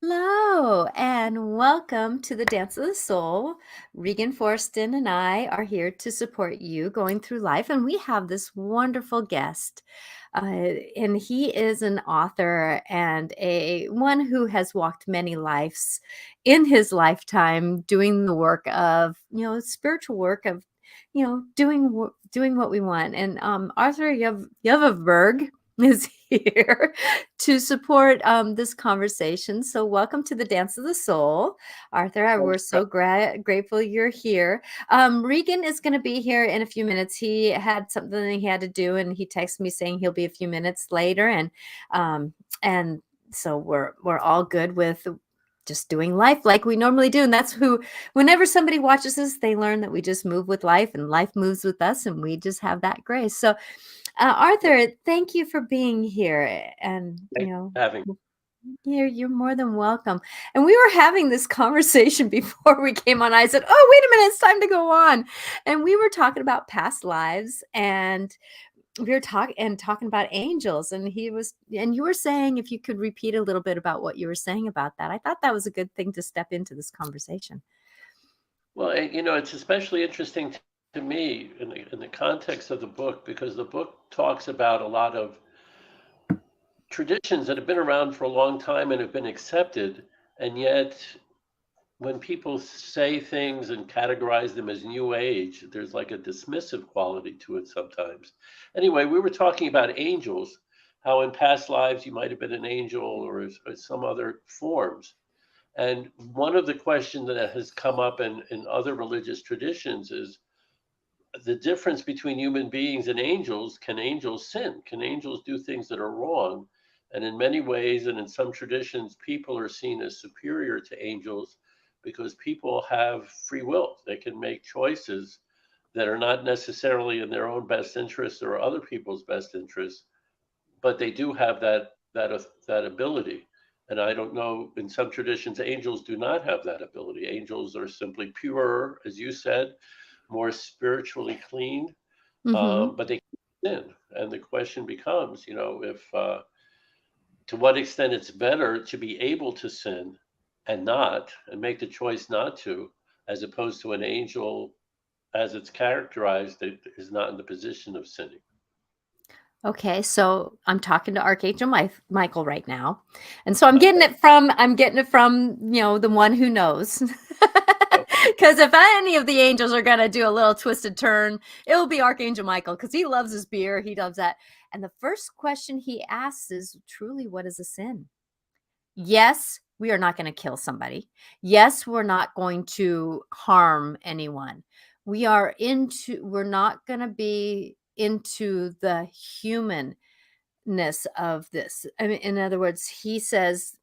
Hello and welcome to the Dance of the Soul. Regan Forston and I are here to support you going through life, and we have this wonderful guest. And he is an author and a one who has walked many lives in his lifetime, doing the work of spiritual work of doing what we want. And Arthur Yavelberg is here to support this conversation. So welcome to the Dance of the Soul. Arthur, we're so grateful you're here. Regan is going to be here in a few minutes. He had something he had to do, and he texted me saying he'll be a few minutes later. And so we're all good with just doing life like we normally do. And that's whenever somebody watches us, they learn that we just move with life and life moves with us, and we just have that grace. So Arthur, thank you for being here. And, you're more than welcome. And we were having this conversation before we came on. I said, oh, wait a minute, it's time to go on. And we were talking about past lives, and we were talking about angels. And you were saying if you could repeat a little bit about what you were saying about that. I thought that was a good thing to step into this conversation. Well, it's especially interesting to me in the context of the book, because the book talks about a lot of traditions that have been around for a long time and have been accepted. And yet, when people say things and categorize them as New Age, there's like a dismissive quality to it sometimes. Anyway, we were talking about angels, how in past lives you might have been an angel or some other forms. And one of the questions that has come up in other religious traditions is the difference between human beings and angels. Can angels sin? Can angels do things that are wrong? And in many ways, and in some traditions, people are seen as superior to angels because people have free will. They can make choices that are not necessarily in their own best interest or other people's best interest, but they do have that ability. And I don't know, in some traditions, angels do not have that ability. Angels are simply pure, as you said, more spiritually clean, Mm-hmm. but they sin. And the question becomes, if to what extent it's better to be able to sin and make the choice not to, as opposed to an angel, as it's characterized, that is not in the position of sinning. Okay, so I'm talking to Archangel Michael right now. And so I'm getting Okay. it from, the one who knows. Okay. Because if any of the angels are going to do a little twisted turn, it will be Archangel Michael, because he loves his beer. He loves that. And the first question he asks is, truly, what is a sin? Yes, we are not going to kill somebody. Yes, we're not going to harm anyone. We're not going to be into the humanness of this. I mean, in other words, he says,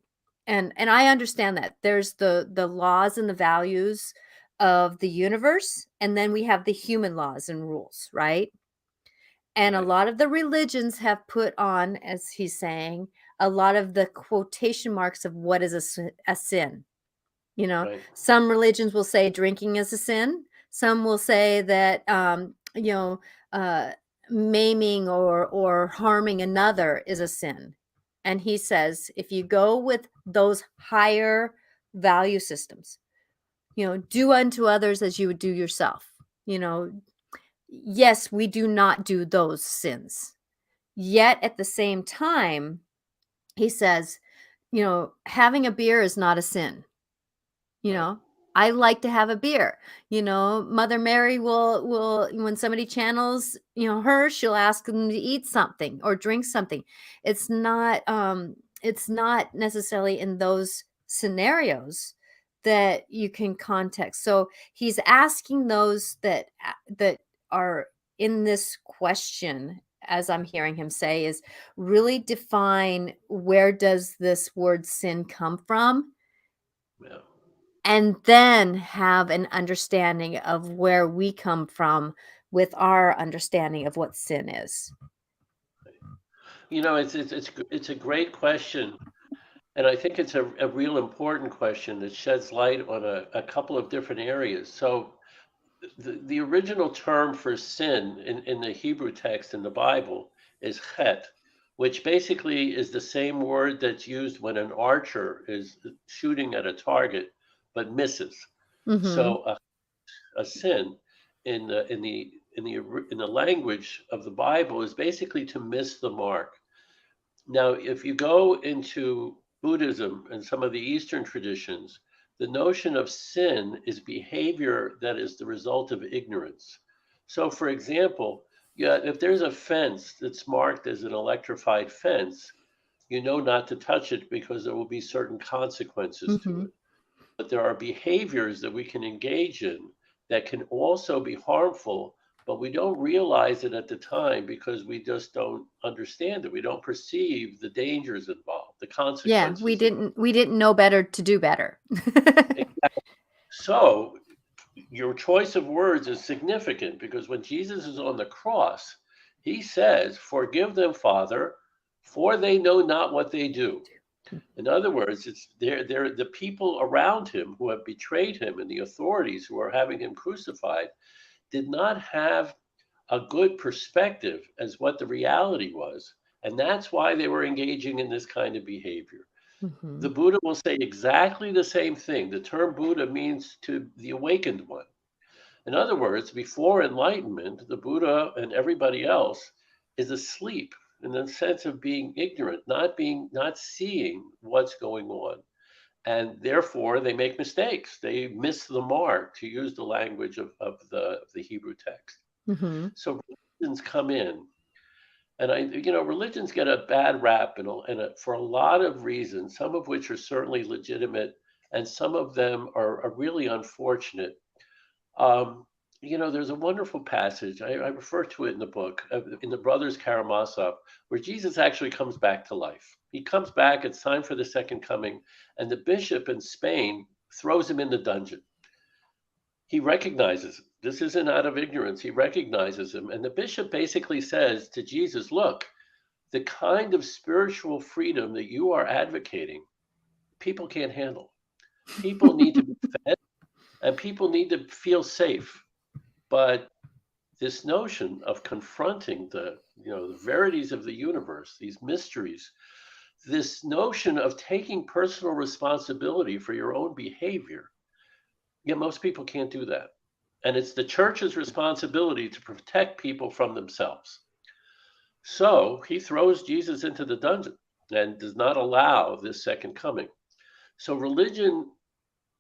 and I understand that there's the laws and the values of the universe, and then we have the human laws and rules, right? And a Right. lot of the religions have put on, as he's saying, a lot of the quotation marks of what is a sin. Right. Some religions will say drinking is a sin. Some will say that, uh, maiming or harming another is a sin. And he says, if you go with those higher value systems, do unto others as you would do yourself. You know, yes, we do not do those sins. Yet at the same time, he says, having a beer is not a sin. You Right. know, I like to have a beer. Mother Mary will when somebody channels, her, she'll ask them to eat something or drink something. It's not necessarily in those scenarios that you can context. So he's asking those that are in this question, as I'm hearing him say, is really define, where does this word sin come from? Yeah. And then have an understanding of where we come from with our understanding of what sin is. It's a great question, and I think it's a real important question that sheds light on a couple of different areas. So the original term for sin in the Hebrew text in the Bible is chet, which basically is the same word that's used when an archer is shooting at a target but misses. Mm-hmm. So a sin in the language of the Bible is basically to miss the mark. Now, if you go into Buddhism and some of the Eastern traditions, the notion of sin is behavior that is the result of ignorance. So, for example, yeah, if there's a fence that's marked as an electrified fence, you know not to touch it because there will be certain consequences to Mm-hmm. it. But there are behaviors that we can engage in that can also be harmful, but we don't realize it at the time because we just don't understand it. We don't perceive the dangers involved, the Yeah, we consequences. didn't know better to do better. So your choice of words is significant because when Jesus is on the cross, he says, "Forgive them, Father, for they know not what they do." In other words, they're the people around him who have betrayed him and the authorities who are having him crucified did not have a good perspective as what the reality was. And that's why they were engaging in this kind of behavior. Mm-hmm. The Buddha will say exactly the same thing. The term Buddha means to the awakened one. In other words, before enlightenment, the Buddha and everybody else is asleep in the sense of being ignorant, not seeing what's going on. And therefore they make mistakes. They miss the mark, to use the language of the Hebrew text. Mm-hmm. So religions come in, and religions get a bad rap, for a lot of reasons, some of which are certainly legitimate, and some of them are really unfortunate. Um, there's a wonderful passage. I refer to it in the book, in the Brothers Karamazov, where Jesus actually comes back to life. He comes back. It's time for the second coming, and the bishop in Spain throws him in the dungeon. He recognizes him. This isn't out of ignorance. He recognizes him, and the bishop basically says to Jesus, "Look, the kind of spiritual freedom that you are advocating, people can't handle. People need to be fed, and people need to feel safe." But this notion of confronting the verities of the universe, these mysteries, this notion of taking personal responsibility for your own behavior, yet most people can't do that. And it's the church's responsibility to protect people from themselves. So he throws Jesus into the dungeon and does not allow this second coming. So religion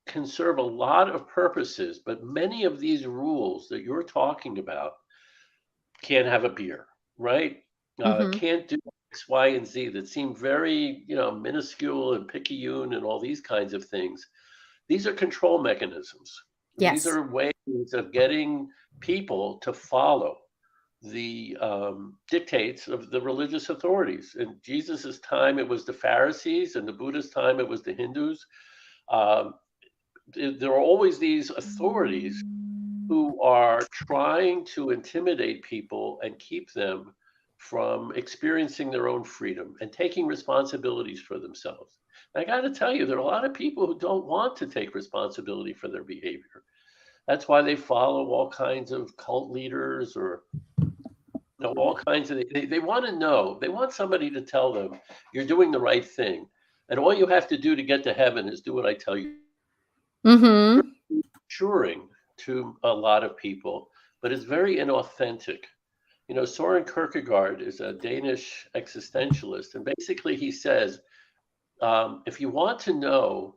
can serve a lot of purposes, but many of these rules that you're talking about, can't have a beer, right? Mm-hmm. Can't do X, Y, and Z that seem very, minuscule and picayune and all these kinds of things. These are control mechanisms. These Yes. are ways of getting people to follow the dictates of the religious authorities. In Jesus's time, it was the Pharisees, and the Buddha's time, it was the Hindus. Um, there are always these authorities who are trying to intimidate people and keep them from experiencing their own freedom and taking responsibilities for themselves. And I got to tell you, there are a lot of people who don't want to take responsibility for their behavior. That's why they follow all kinds of cult leaders or all kinds of they want to know, they want somebody to tell them you're doing the right thing. And all you have to do to get to heaven is do what I tell you. Mm-hmm. Assuring to a lot of people, but it's very inauthentic. Soren Kierkegaard is a Danish existentialist, and basically he says, if you want to know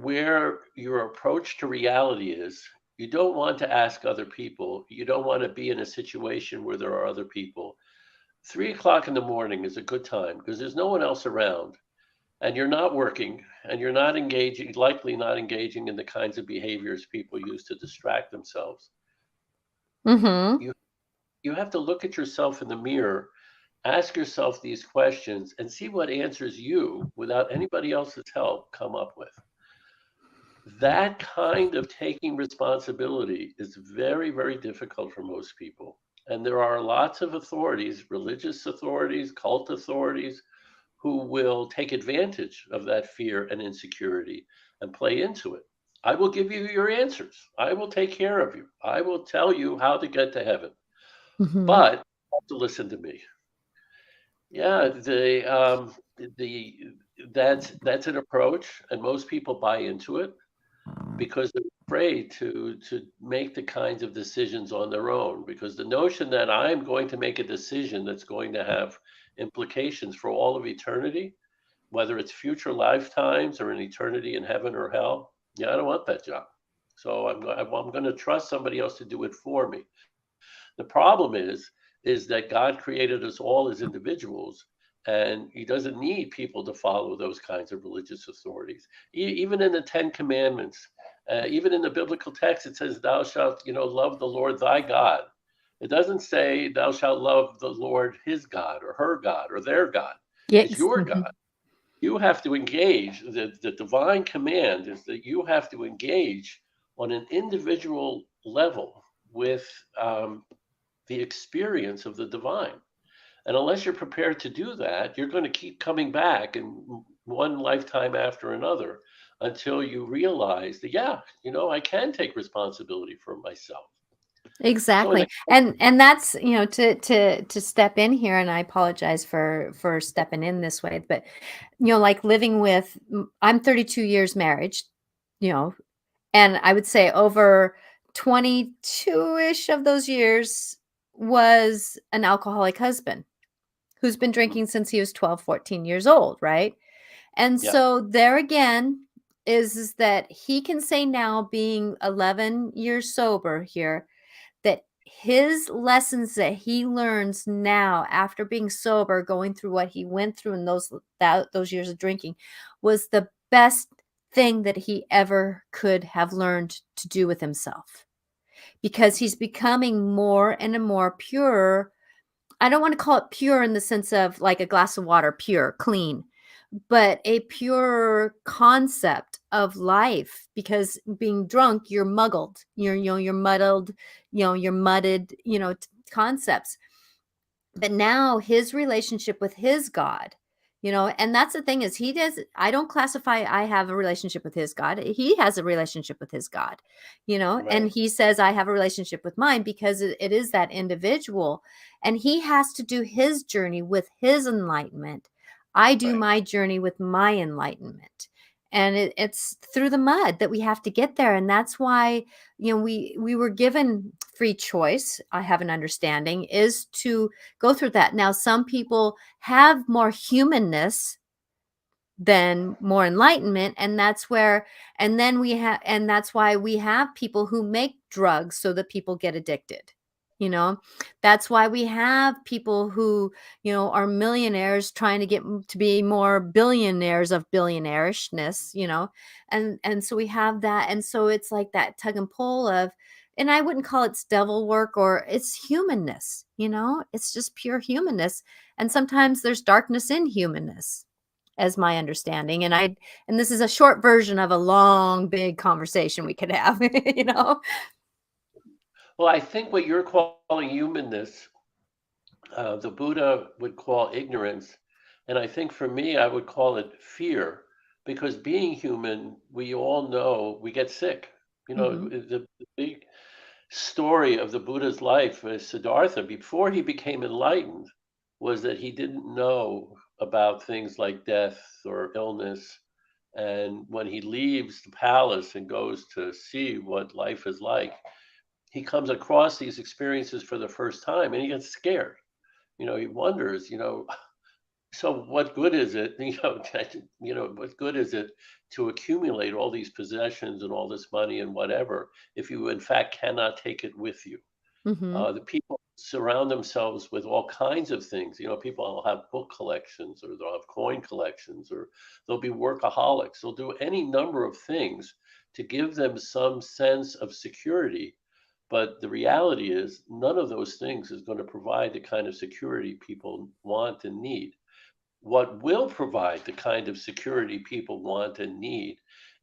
where your approach to reality is, you don't want to ask other people. You don't want to be in a situation where there are other people. 3 o'clock in the morning is a good time because there's no one else around and you're not working and you're not engaging, likely not engaging in the kinds of behaviors people use to distract themselves. Mm-hmm. You you have to look at yourself in the mirror, ask yourself these questions, and see what answers you, without anybody else's help, come up with. That kind of taking responsibility is very, very difficult for most people. And there are lots of authorities, religious authorities, cult authorities, who will take advantage of that fear and insecurity and play into it. I will give you your answers. I will take care of you. I will tell you how to get to heaven. Mm-hmm. But you have to listen to me. Yeah, the that's an approach, and most people buy into it because they're afraid to make the kinds of decisions on their own. Because the notion that I'm going to make a decision that's going to have implications for all of eternity, whether it's future lifetimes or an eternity in heaven or hell, yeah, I don't want that job. So I'm going to trust somebody else to do it for me. The problem is that God created us all as individuals, and He doesn't need people to follow those kinds of religious authorities. Even in the Ten Commandments, even in the biblical text, it says, "Thou shalt, love the Lord thy God." It doesn't say, "Thou shalt love the Lord His God or her God or their God." It's Yes. your God. You have to engage. The divine command is that you have to engage on an individual level with the experience of the divine. And unless you're prepared to do that, you're going to keep coming back in one lifetime after another until you realize that, yeah, I can take responsibility for myself. So in the Exactly. And that's, to step in here, and I apologize for stepping in this way, but like living with I'm 32 years marriage, you know, and I would say over 22-ish of those years was an alcoholic husband who's been drinking since he was 12, 14 years old, right? And yeah, so there again is that he can say now, being 11 years sober here, that his lessons that he learns now after being sober, going through what he went through in those years of drinking, was the best thing that he ever could have learned to do with himself, because he's becoming more and more pure. I don't want to call it pure in the sense of like a glass of water, pure, clean, but a pure concept of life, because being drunk, you're muggled, you're muddled, you're mudded, concepts. But now his relationship with his God, and that's the thing, is I don't classify I have a relationship with his God. He has a relationship with his God, and right, he says I have a relationship with mine, because it is that individual, and he has to do his journey with his enlightenment. I do right. my journey with my enlightenment. And it's through the mud that we have to get there. And that's why, we were given free choice. I have an understanding is to go through that. Now, some people have more humanness than more enlightenment, and that's why we have people who make drugs so that people get addicted. You know, that's why we have people who, are millionaires trying to get to be more billionaires of billionairishness, and so we have that. And so it's like that tug and pull of, and I wouldn't call it devil work, or it's humanness, it's just pure humanness. And sometimes there's darkness in humanness, as my understanding. And this is a short version of a long, big conversation we could have, Well, I think what you're calling humanness, the Buddha would call ignorance. And I think for me, I would call it fear, because being human, we all know we get sick. Hmm. The big story of the Buddha's life, Siddhartha, before he became enlightened, was that he didn't know about things like death or illness. And when he leaves the palace and goes to see what life is like, he comes across these experiences for the first time and he gets scared. He wonders, so what good is it, what good is it to accumulate all these possessions and all this money and whatever if you in fact cannot take it with you? Hmm. The people surround themselves with all kinds of things. People will have book collections, or they'll have coin collections, or they'll be workaholics. They'll do any number of things to give them some sense of security. But the reality is, none of those things is going to provide the kind of security people want and need. What will provide the kind of security people want and need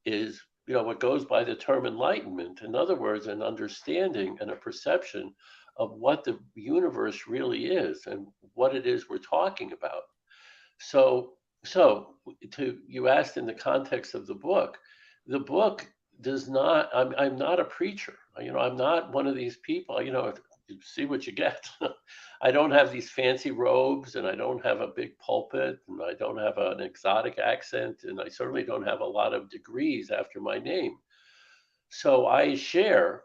is, what goes by the term enlightenment. In other words, an understanding and a perception of what the universe really is and what it is we're talking about. So to you asked in the context of the book does not. I'm not a preacher. I'm not one of these people. you see what you get. I don't have these fancy robes, and I don't have a big pulpit, and I don't have an exotic accent, and I certainly don't have a lot of degrees after my name. So I share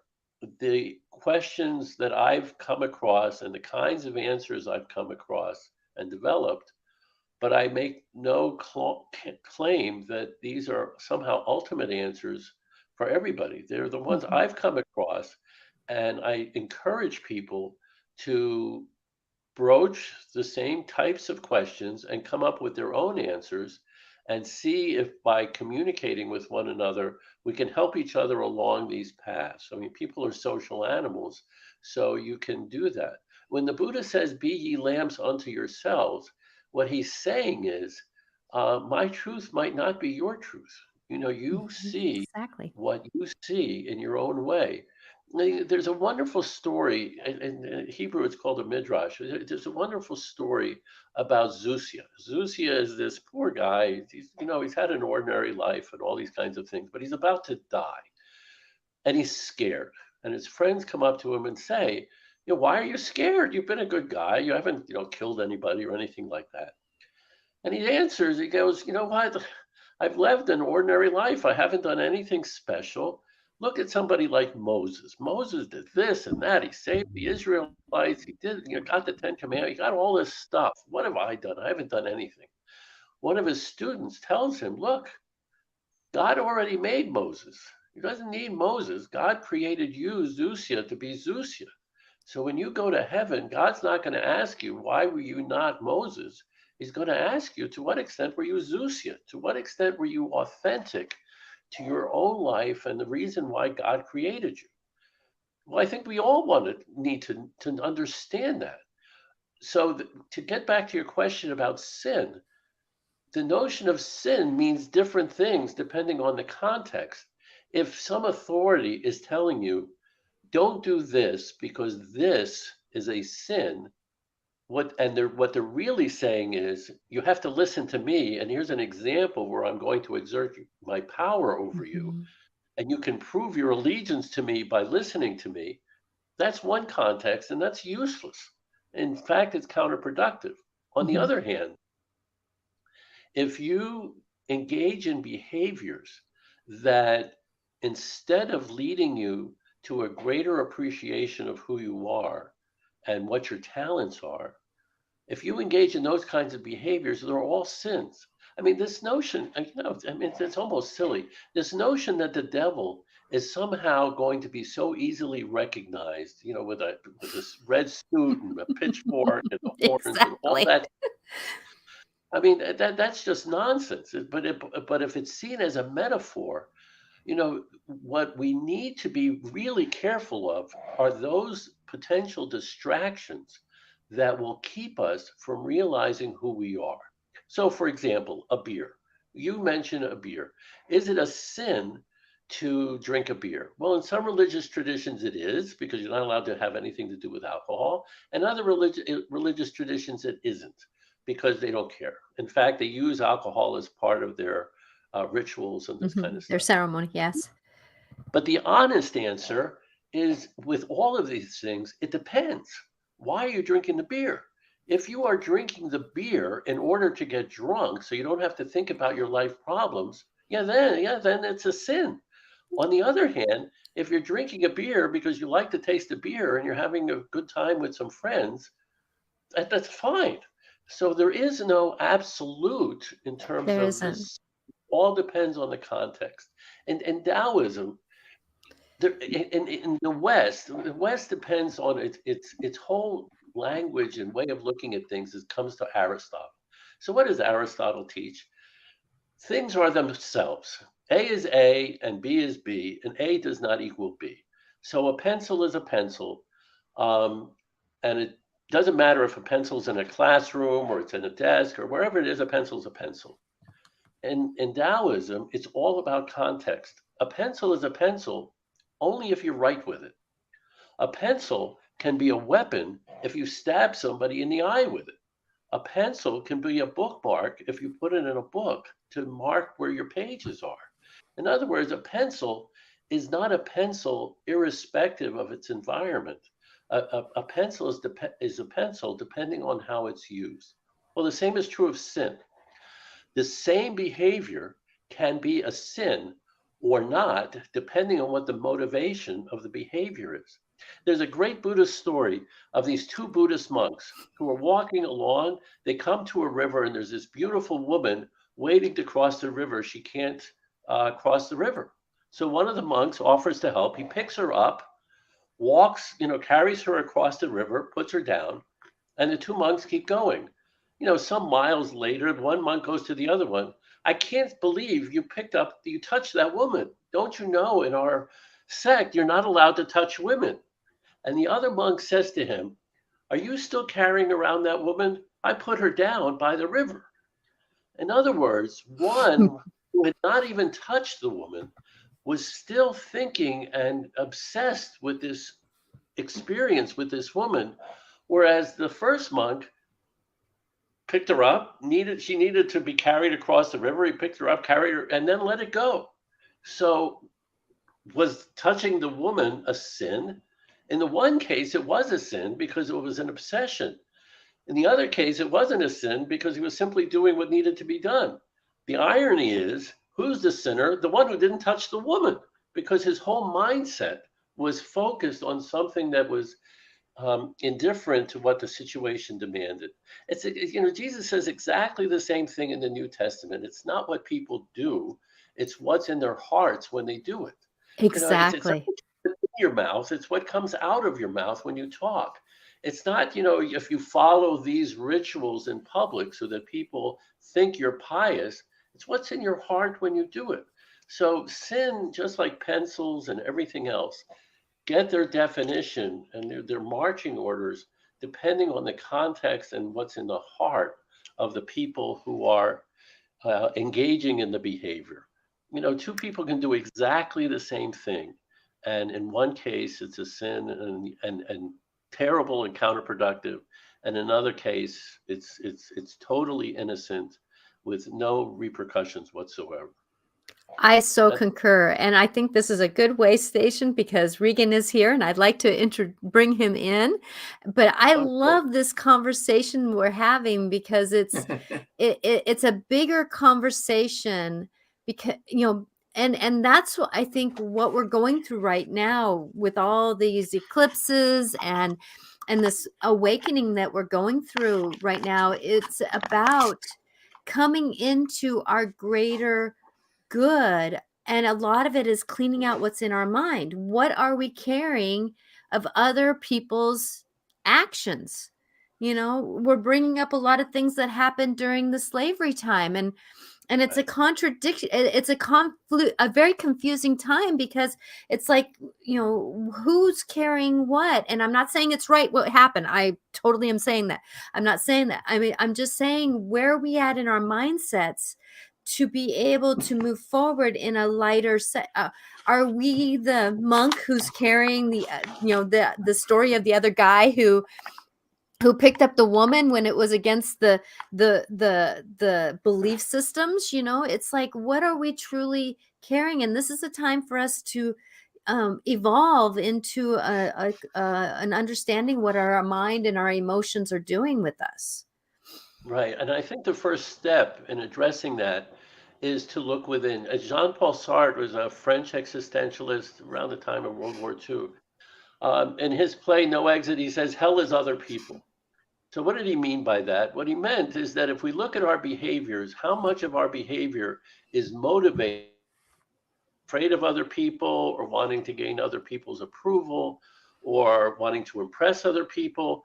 the questions that I've come across and the kinds of answers I've come across and developed, but I make no claim that these are somehow ultimate answers for everybody. They're the ones Mhm. I've come across, and I encourage people to broach the same types of questions and come up with their own answers and see if by communicating with one another we can help each other along these paths. I mean, people are social animals, so you can do that. When the Buddha says, "Be ye lamps unto yourselves," what he's saying is, my truth might not be your truth. You know, you Mhm. see Exactly. what you see in your own way. There's a wonderful story, in Hebrew it's called a midrash. There's a wonderful story about Zusia. Zusia is this poor guy. He's had an ordinary life and all these kinds of things, but he's about to die, and he's scared. And his friends come up to him and say, "Why are you scared? You've been a good guy. You haven't, killed anybody or anything like that." And he answers, he goes, "You know what? I've lived an ordinary life. I haven't done anything special. Look at somebody like Moses. Moses did this and that. He saved the Israelites. He did, got the Ten Commandments. He got all this stuff. What have I done? I haven't done anything." One of his students tells him, "Look, God already made Moses. He doesn't need Moses. God created you, Zusia, to be Zusia. So when you go to heaven, God's not going to ask you, why were you not Moses? He's going to ask you, to what extent were you Zusia? To what extent were you authentic to your own life and the reason why God created you?" Well, I think we all need to understand that. So to get back to your question about sin, the notion of sin means different things depending on the context. If some authority is telling you, "Don't do this because this is a sin," what they're really saying is, "You have to listen to me, and here's an example where I'm going to exert my power over you, Mhm. and you can prove your allegiance to me by listening to me." That's one context, and that's useless. In fact, it's counterproductive. On the Mhm. other hand, if you engage in behaviors that, instead of leading you to a greater appreciation of who you are and what your talents are, if you engage in those kinds of behaviors, they're all sins. I mean, this notion, I mean, it's almost silly. This notion that the devil is somehow going to be so easily recognized, with this red suit and a pitchfork and the horns and all Exactly. that. I mean, that's just nonsense. But if it's seen as a metaphor, what we need to be really careful of are those potential distractions that will keep us from realizing who we are. So, for example, a beer. You mentioned a beer. Is it a sin to drink a beer? Well, in some religious traditions, it is, because you're not allowed to have anything to do with alcohol. And other religious traditions, it isn't, because they don't care. In fact, they use alcohol as part of their rituals and this kind Mhm. of Their stuff. ceremony, yes. But the honest answer is, with all of these things, it depends. Why are you drinking the beer? If you are drinking the beer in order to get drunk so you don't have to think about your life problems, then it's a sin. On the other hand, if you're drinking a beer because you like to taste the beer and you're having a good time with some friends, that's fine. So there is no absolute in terms There of isn't. this. All depends on the context. And Taoism, in the West depends on its whole language and way of looking at things. It comes to Aristotle. So what does Aristotle teach? Things are themselves. A is A and B is B, and A does not equal B. So a pencil is a pencil, um, and it doesn't matter if a pencil's in a classroom or it's in a desk or wherever it is. A pencil's a pencil. And in Taoism, it's all about context. A pencil is a pencil only if you write with it. A pencil can be a weapon if you stab somebody in the eye with it. A pencil can be a bookmark if you put it in a book to mark where your pages are. In other words, a pencil is not a pencil irrespective of its environment. A pencil is a pencil depending on how it's used. Well, the same is true of sin. The same behavior can be a sin or not, depending on what the motivation of the behavior is. There's a great Buddhist story of these two Buddhist monks who are walking along. They come to a river, and there's this beautiful woman waiting to cross the river. She can't cross the river. So one of the monks offers to help. He picks her up, walks, carries her across the river, puts her down, and the two monks keep going. Some miles later, one monk goes to the other one. I can't believe you touched that woman. Don't you know in our sect, you're not allowed to touch women? And the other monk says to him, are you still carrying around that woman? I put her down by the river. In other words, one who had not even touched the woman was still thinking and obsessed with this experience with this woman, whereas the first monk picked her up, she needed to be carried across the river. He picked her up, carried her, and then let it go. So was touching the woman a sin? In the one case, it was a sin because it was an obsession. In the other case, it wasn't a sin because he was simply doing what needed to be done. The irony is, who's the sinner? The one who didn't touch the woman, because his whole mindset was focused on something that was indifferent to what the situation demanded. Jesus says exactly the same thing in the New Testament. It's not what people do, it's what's in their hearts when they do it. It's not Exactly. in your mouth, it's what comes out of your mouth when you talk. It's not, if you follow these rituals in public so that people think you're pious, it's what's in your heart when you do it. So sin, just like pencils and everything else, get their definition and their marching orders depending on the context and what's in the heart of the people who are engaging in the behavior. Two people can do exactly the same thing, and in one case it's a sin and terrible and counterproductive, and in another case it's totally innocent with no repercussions whatsoever. I so That's concur, and I think this is a good way station because Regan is here, and I'd like to bring him in. But I good. love this conversation we're having because it's a bigger conversation because and that's what I think what we're going through right now with all these eclipses and this awakening that we're going through right now. It's about coming into our greater good. And a lot of it is cleaning out what's in our mind. What are we carrying of other people's actions? We're bringing up a lot of things that happened during the slavery time, and it's a Right. contradiction. It's a very confusing time because it's like, who's carrying what? And I'm not saying it's right what happened. I totally am saying that. I'm not saying that. I mean, I'm just saying where are we at in our mindsets to be able to move forward in a lighter set. Are we the monk who's carrying the story of the other guy who picked up the woman when it was against the belief systems? It's like, what are we truly carrying? And this is a time for us to evolve into an understanding what our mind and our emotions are doing with us. Right. And I think the first step in addressing that is to look within. Jean-Paul Sartre was a French existentialist around the time of World War II. In his play, No Exit, he says, hell is other people. So what did he mean by that? What he meant is that if we look at our behaviors, how much of our behavior is motivated, afraid of other people or wanting to gain other people's approval or wanting to impress other people.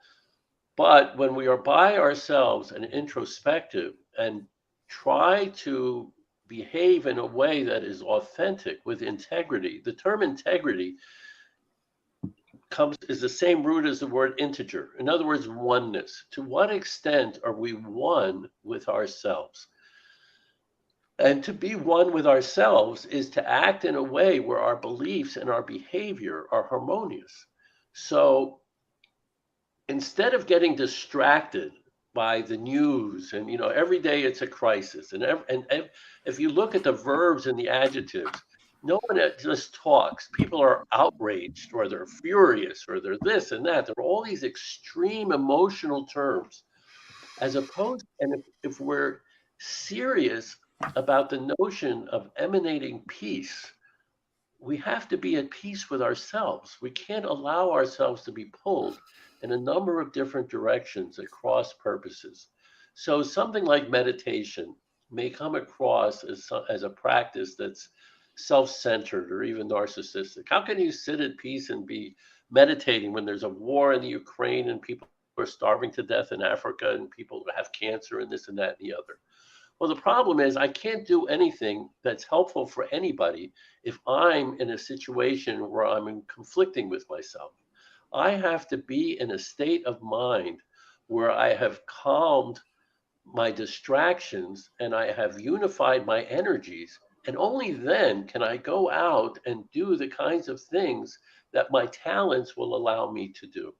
But when we are by ourselves and introspective and try to behave in a way that is authentic with integrity, the term integrity is the same root as the word integer. In other words, oneness. To what extent are we one with ourselves? And to be one with ourselves is to act in a way where our beliefs and our behavior are harmonious. So instead of getting distracted by the news and every day it's a crisis and if you look at the verbs and the adjectives, No one just talks. People are outraged or they're furious or they're this and that. There are all these extreme emotional terms as opposed, and if we're serious about the notion of emanating peace, we have to be at peace with ourselves. We can't allow ourselves to be pulled in a number of different directions at cross purposes. So something like meditation may come across as a practice that's self-centered or even narcissistic. How can you sit at peace and be meditating when there's a war in the Ukraine and people are starving to death in Africa and people have cancer and this and that and the other? Well, the problem is I can't do anything that's helpful for anybody if I'm in a situation where I'm conflicting with myself. I have to be in a state of mind where I have calmed my distractions and I have unified my energies. And only then can I go out and do the kinds of things that my talents will allow me to do.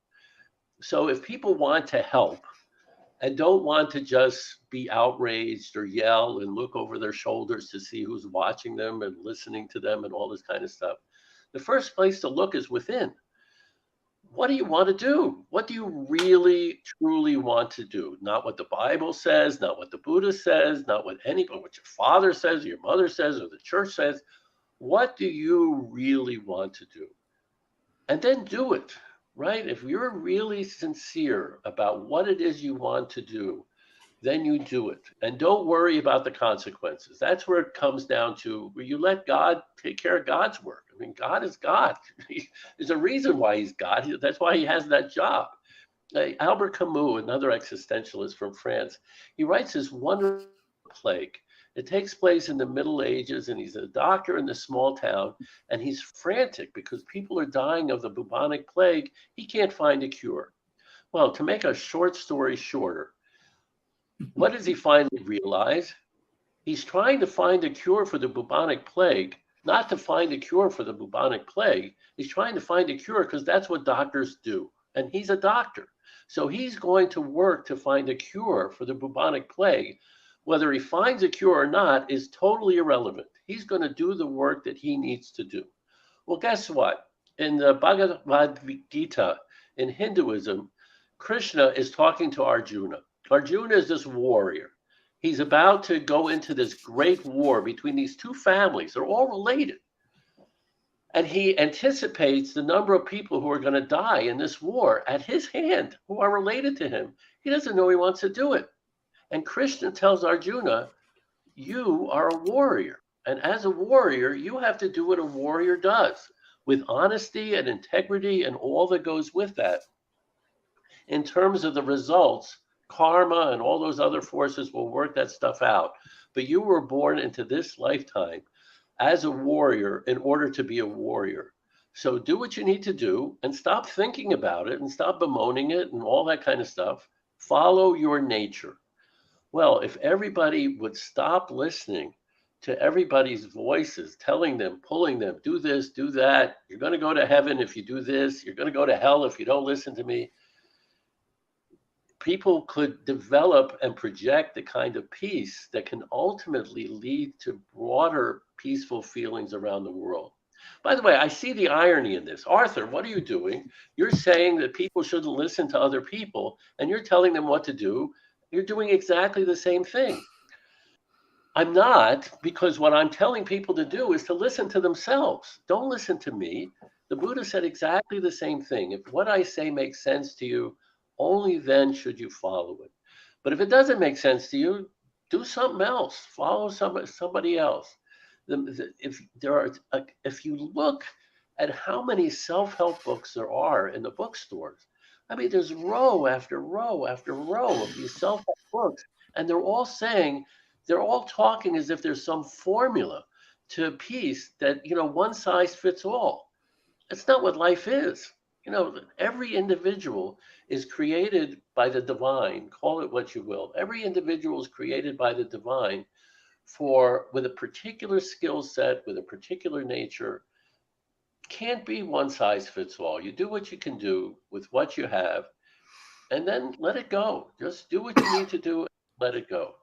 So if people want to help, and don't want to just be outraged or yell and look over their shoulders to see who's watching them and listening to them and all this kind of stuff. The first place to look is within. What do you want to do? What do you really truly want to do? Not what the Bible says, not what the Buddha says, not what anybody, what your father says, your mother says, or the church says. What do you really want to do? And then do it, right? If you're really sincere about what it is you want to do, then you do it. And don't worry about the consequences. That's where it comes down to where you let God take care of God's work. I mean, God is God. There's a reason why he's God. That's why he has that job. Albert Camus, another existentialist from France, he writes this wonderful plague. It takes place in the Middle Ages, and he's a doctor in this small town, and he's frantic because people are dying of the bubonic plague. He can't find a cure. Well, to make a short story shorter, what does he finally realize? He's trying to find a cure for the bubonic plague, not to find a cure for the bubonic plague. He's trying to find a cure because that's what doctors do. And he's a doctor. So he's going to work to find a cure for the bubonic plague. Whether he finds a cure or not is totally irrelevant. He's going to do the work that he needs to do. Well, guess what? In the Bhagavad Gita, in Hinduism, Krishna is talking to Arjuna. Arjuna is this warrior. He's about to go into this great war between these two families. They're all related. And he anticipates the number of people who are going to die in this war at his hand, who are related to him. He doesn't know he wants to do it. And Krishna tells Arjuna, you are a warrior. And as a warrior, you have to do what a warrior does with honesty and integrity and all that goes with that. In terms of the results, karma and all those other forces will work that stuff out. But you were born into this lifetime as a warrior in order to be a warrior. So do what you need to do and stop thinking about it and stop bemoaning it and all that kind of stuff. Follow your nature. Well, if everybody would stop listening to everybody's voices, telling them, pulling them, do this, do that, you're going to go to heaven if you do this, you're going to go to hell if you don't listen to me, people could develop and project the kind of peace that can ultimately lead to broader peaceful feelings around the world. By the way, I see the irony in this. Arthur, what are you doing? You're saying that people shouldn't listen to other people, and you're telling them what to do. You're doing exactly the same thing. I'm not, because what I'm telling people to do is to listen to themselves. Don't listen to me. The Buddha said exactly the same thing. If what I say makes sense to you, only then should you follow it. But if it doesn't make sense to you, do something else. Follow somebody else. If you look at how many self-help books there are in the bookstores, I mean, there's row after row after row of these self-help books, and they're all talking as if there's some formula to peace that, one size fits all. That's not what life is. Every individual is created by the divine, call it what you will. Every individual is created by the divine with a particular skill set, with a particular nature. Can't be one size fits all. You do what you can do with what you have, and then let it go. Just do what you need to do and let it go.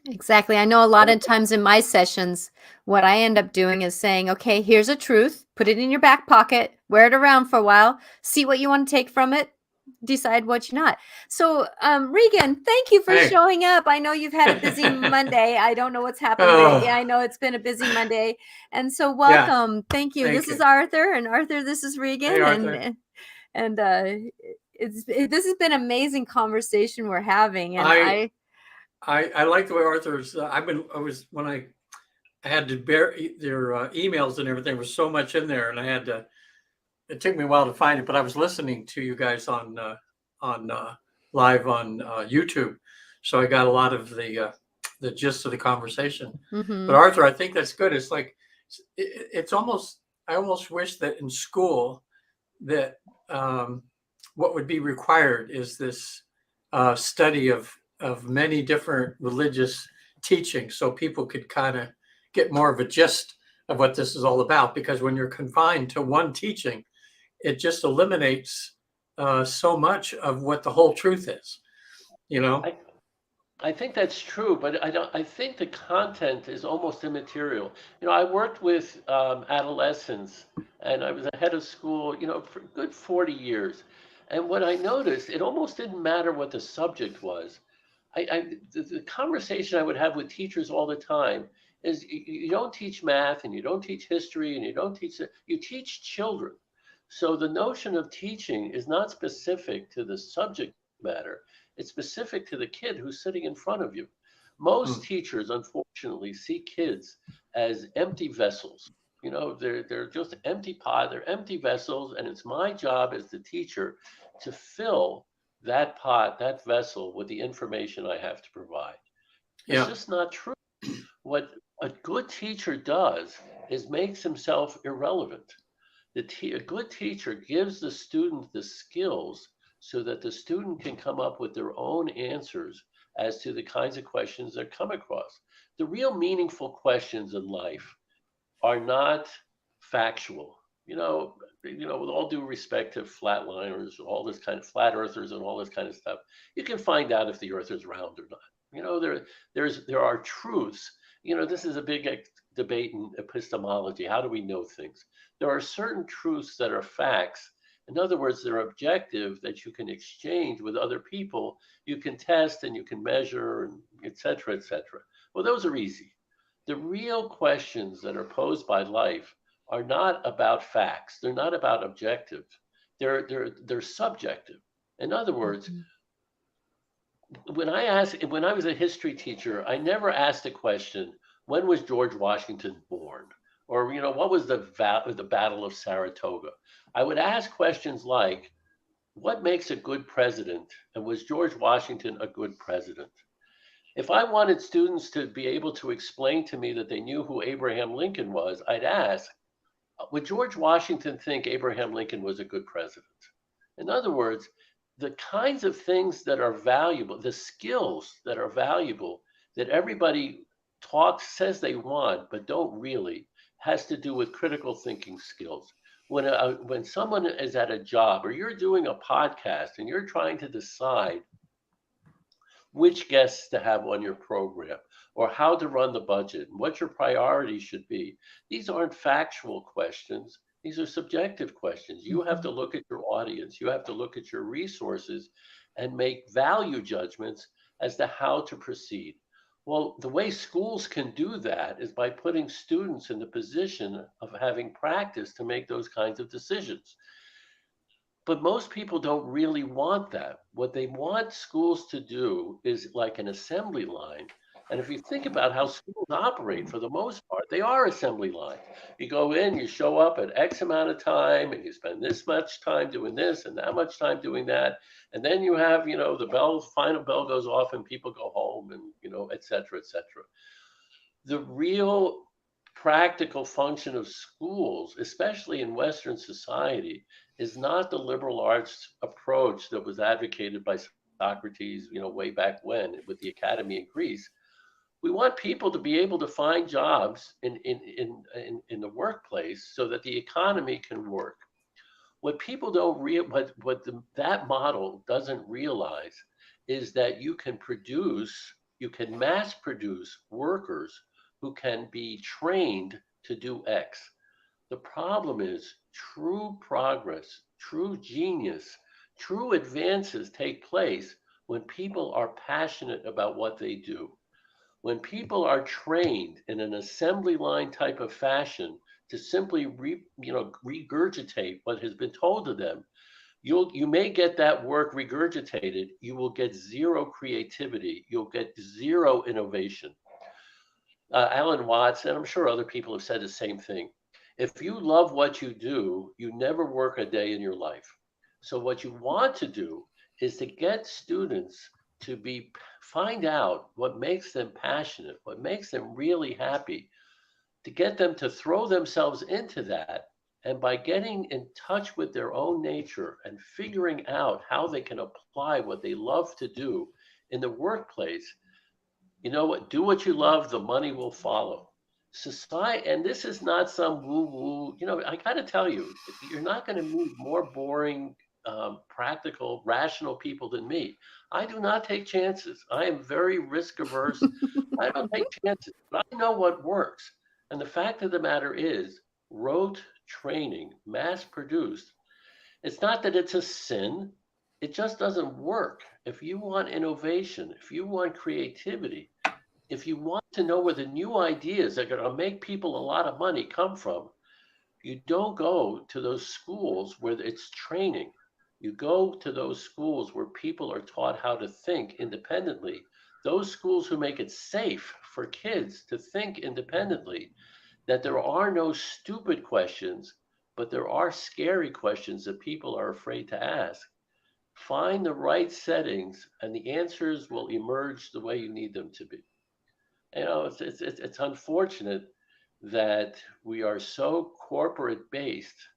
Exactly. I know a lot And of times in my sessions, what I end up doing is saying, okay, here's a truth, put it in your back pocket, wear it around for a while, see what you want to take from it, decide what you're not. So, Regan, thank you for Hey. showing up. I know you've had a busy Monday. I don't know what's happened, but yeah, Oh, I know it's been a busy Monday. And so yeah. welcome. Thank you. Thank This is you. Arthur, and Arthur, this is Hey, Regan. Arthur. And this has been an amazing conversation we're having. And I I like the way Arthur's. I was when I had to bear their emails and everything was so much in there, and I had to. It took me a while to find it, but I was listening to you guys on live on YouTube, so I got a lot of the gist of the conversation. But mhm. Arthur, I think that's good. It's like it's almost. I almost wish that in school that what would be required is this study of many different religious teachings, so people could kind of get more of a gist of what this is all about. Because when you're confined to one teaching, it just eliminates so much of what the whole truth is. You know? I, I think that's true, but I don't. I think the content is almost immaterial. I worked with adolescents, and I was a head of school, for a good 40 years. And what I noticed, it almost didn't matter what the subject was. The conversation I would have with teachers all the time is you don't teach math and you don't teach history and you teach children. So the notion of teaching is not specific to the subject matter. It's specific to the kid who's sitting in front of you. Most Mm, teachers, unfortunately, see kids as empty vessels. They're just empty pot. They're empty vessels, and it's my job as the teacher to fill that pot, that vessel, with the information I have to provide. It's yeah, just not true. What a good teacher does is makes himself irrelevant. A good teacher gives the student the skills so that the student can come up with their own answers as to the kinds of questions they come across. The real meaningful questions in life are not factual. With all due respect to flatliners, all this kind of flat earthers and all this kind of stuff, you can find out if the earth is round or not. There are truths. This is a big debate in epistemology. How do we know things? There are certain truths that are facts. In other words, they're objective that you can exchange with other people. You can test and you can measure, and et cetera, et cetera. Well, those are easy. The real questions that are posed by life are not about facts. They're not about objective. They're subjective. In other words, Mhm. when I was a history teacher, I never asked the question, when was George Washington born? Or what was the Battle of Saratoga? I would ask questions like, what makes a good president? And was George Washington a good president? If I wanted students to be able to explain to me that they knew who Abraham Lincoln was, I'd ask, would George Washington think Abraham Lincoln was a good president? In other words, the kinds of things that are valuable, the skills that are valuable that everybody says they want, but don't really, has to do with critical thinking skills. When someone is at a job or you're doing a podcast and you're trying to decide which guests to have on your program or how to run the budget and what your priorities should be. These aren't factual questions. These are subjective questions. You have to Mhm. look at your audience, you have to look at your resources and make value judgments as to how to proceed. Well, the way schools can do that is by putting students in the position of having practice to make those kinds of decisions. But most people don't really want that. What they want schools to do is like an assembly line. And if you think about how schools operate, for the most part, they are assembly lines. You go in, you show up at X amount of time, and you spend this much time doing this and that much time doing that. And then you have, final bell goes off, and people go home, and, et cetera, et cetera. The real practical function of schools, especially in Western society, is not the liberal arts approach that was advocated by Socrates, way back when with the academy in Greece. We want people to be able to find jobs in the workplace so that the economy can work. What people don't that model doesn't realize is that you can produce You can mass produce workers who can be trained to do X. The problem is true progress, true genius, true advances take place when people are passionate about what they do. When people are trained in an assembly line type of fashion to simply regurgitate what has been told to them, you may get that work regurgitated. You will get zero creativity. You'll get zero innovation. Alan Watts, and I'm sure other people have said the same thing. If you love what you do, you never work a day in your life. So what you want to do is to get students to find out what makes them passionate, what makes them really happy, to get them to throw themselves into that. And by getting in touch with their own nature and figuring out how they can apply what they love to do in the workplace, you know what? Do what you love, the money will follow. Society, and this is not some woo woo. I got to tell you, you're not going to meet more boring, practical, rational people than me. I do not take chances. I am very risk averse. I don't take chances, but I know what works. And the fact of the matter is, rote training, mass produced, it's not that it's a sin. It just doesn't work. If you want innovation, if you want creativity, if you want to know where the new ideas that are going to make people a lot of money come from, you don't go to those schools where it's training. You go to those schools where people are taught how to think independently. Those schools who make it safe for kids to think independently, that there are no stupid questions, but there are scary questions that people are afraid to ask. Find the right settings, and the answers will emerge the way you need them to be. It's unfortunate that we are so corporate based,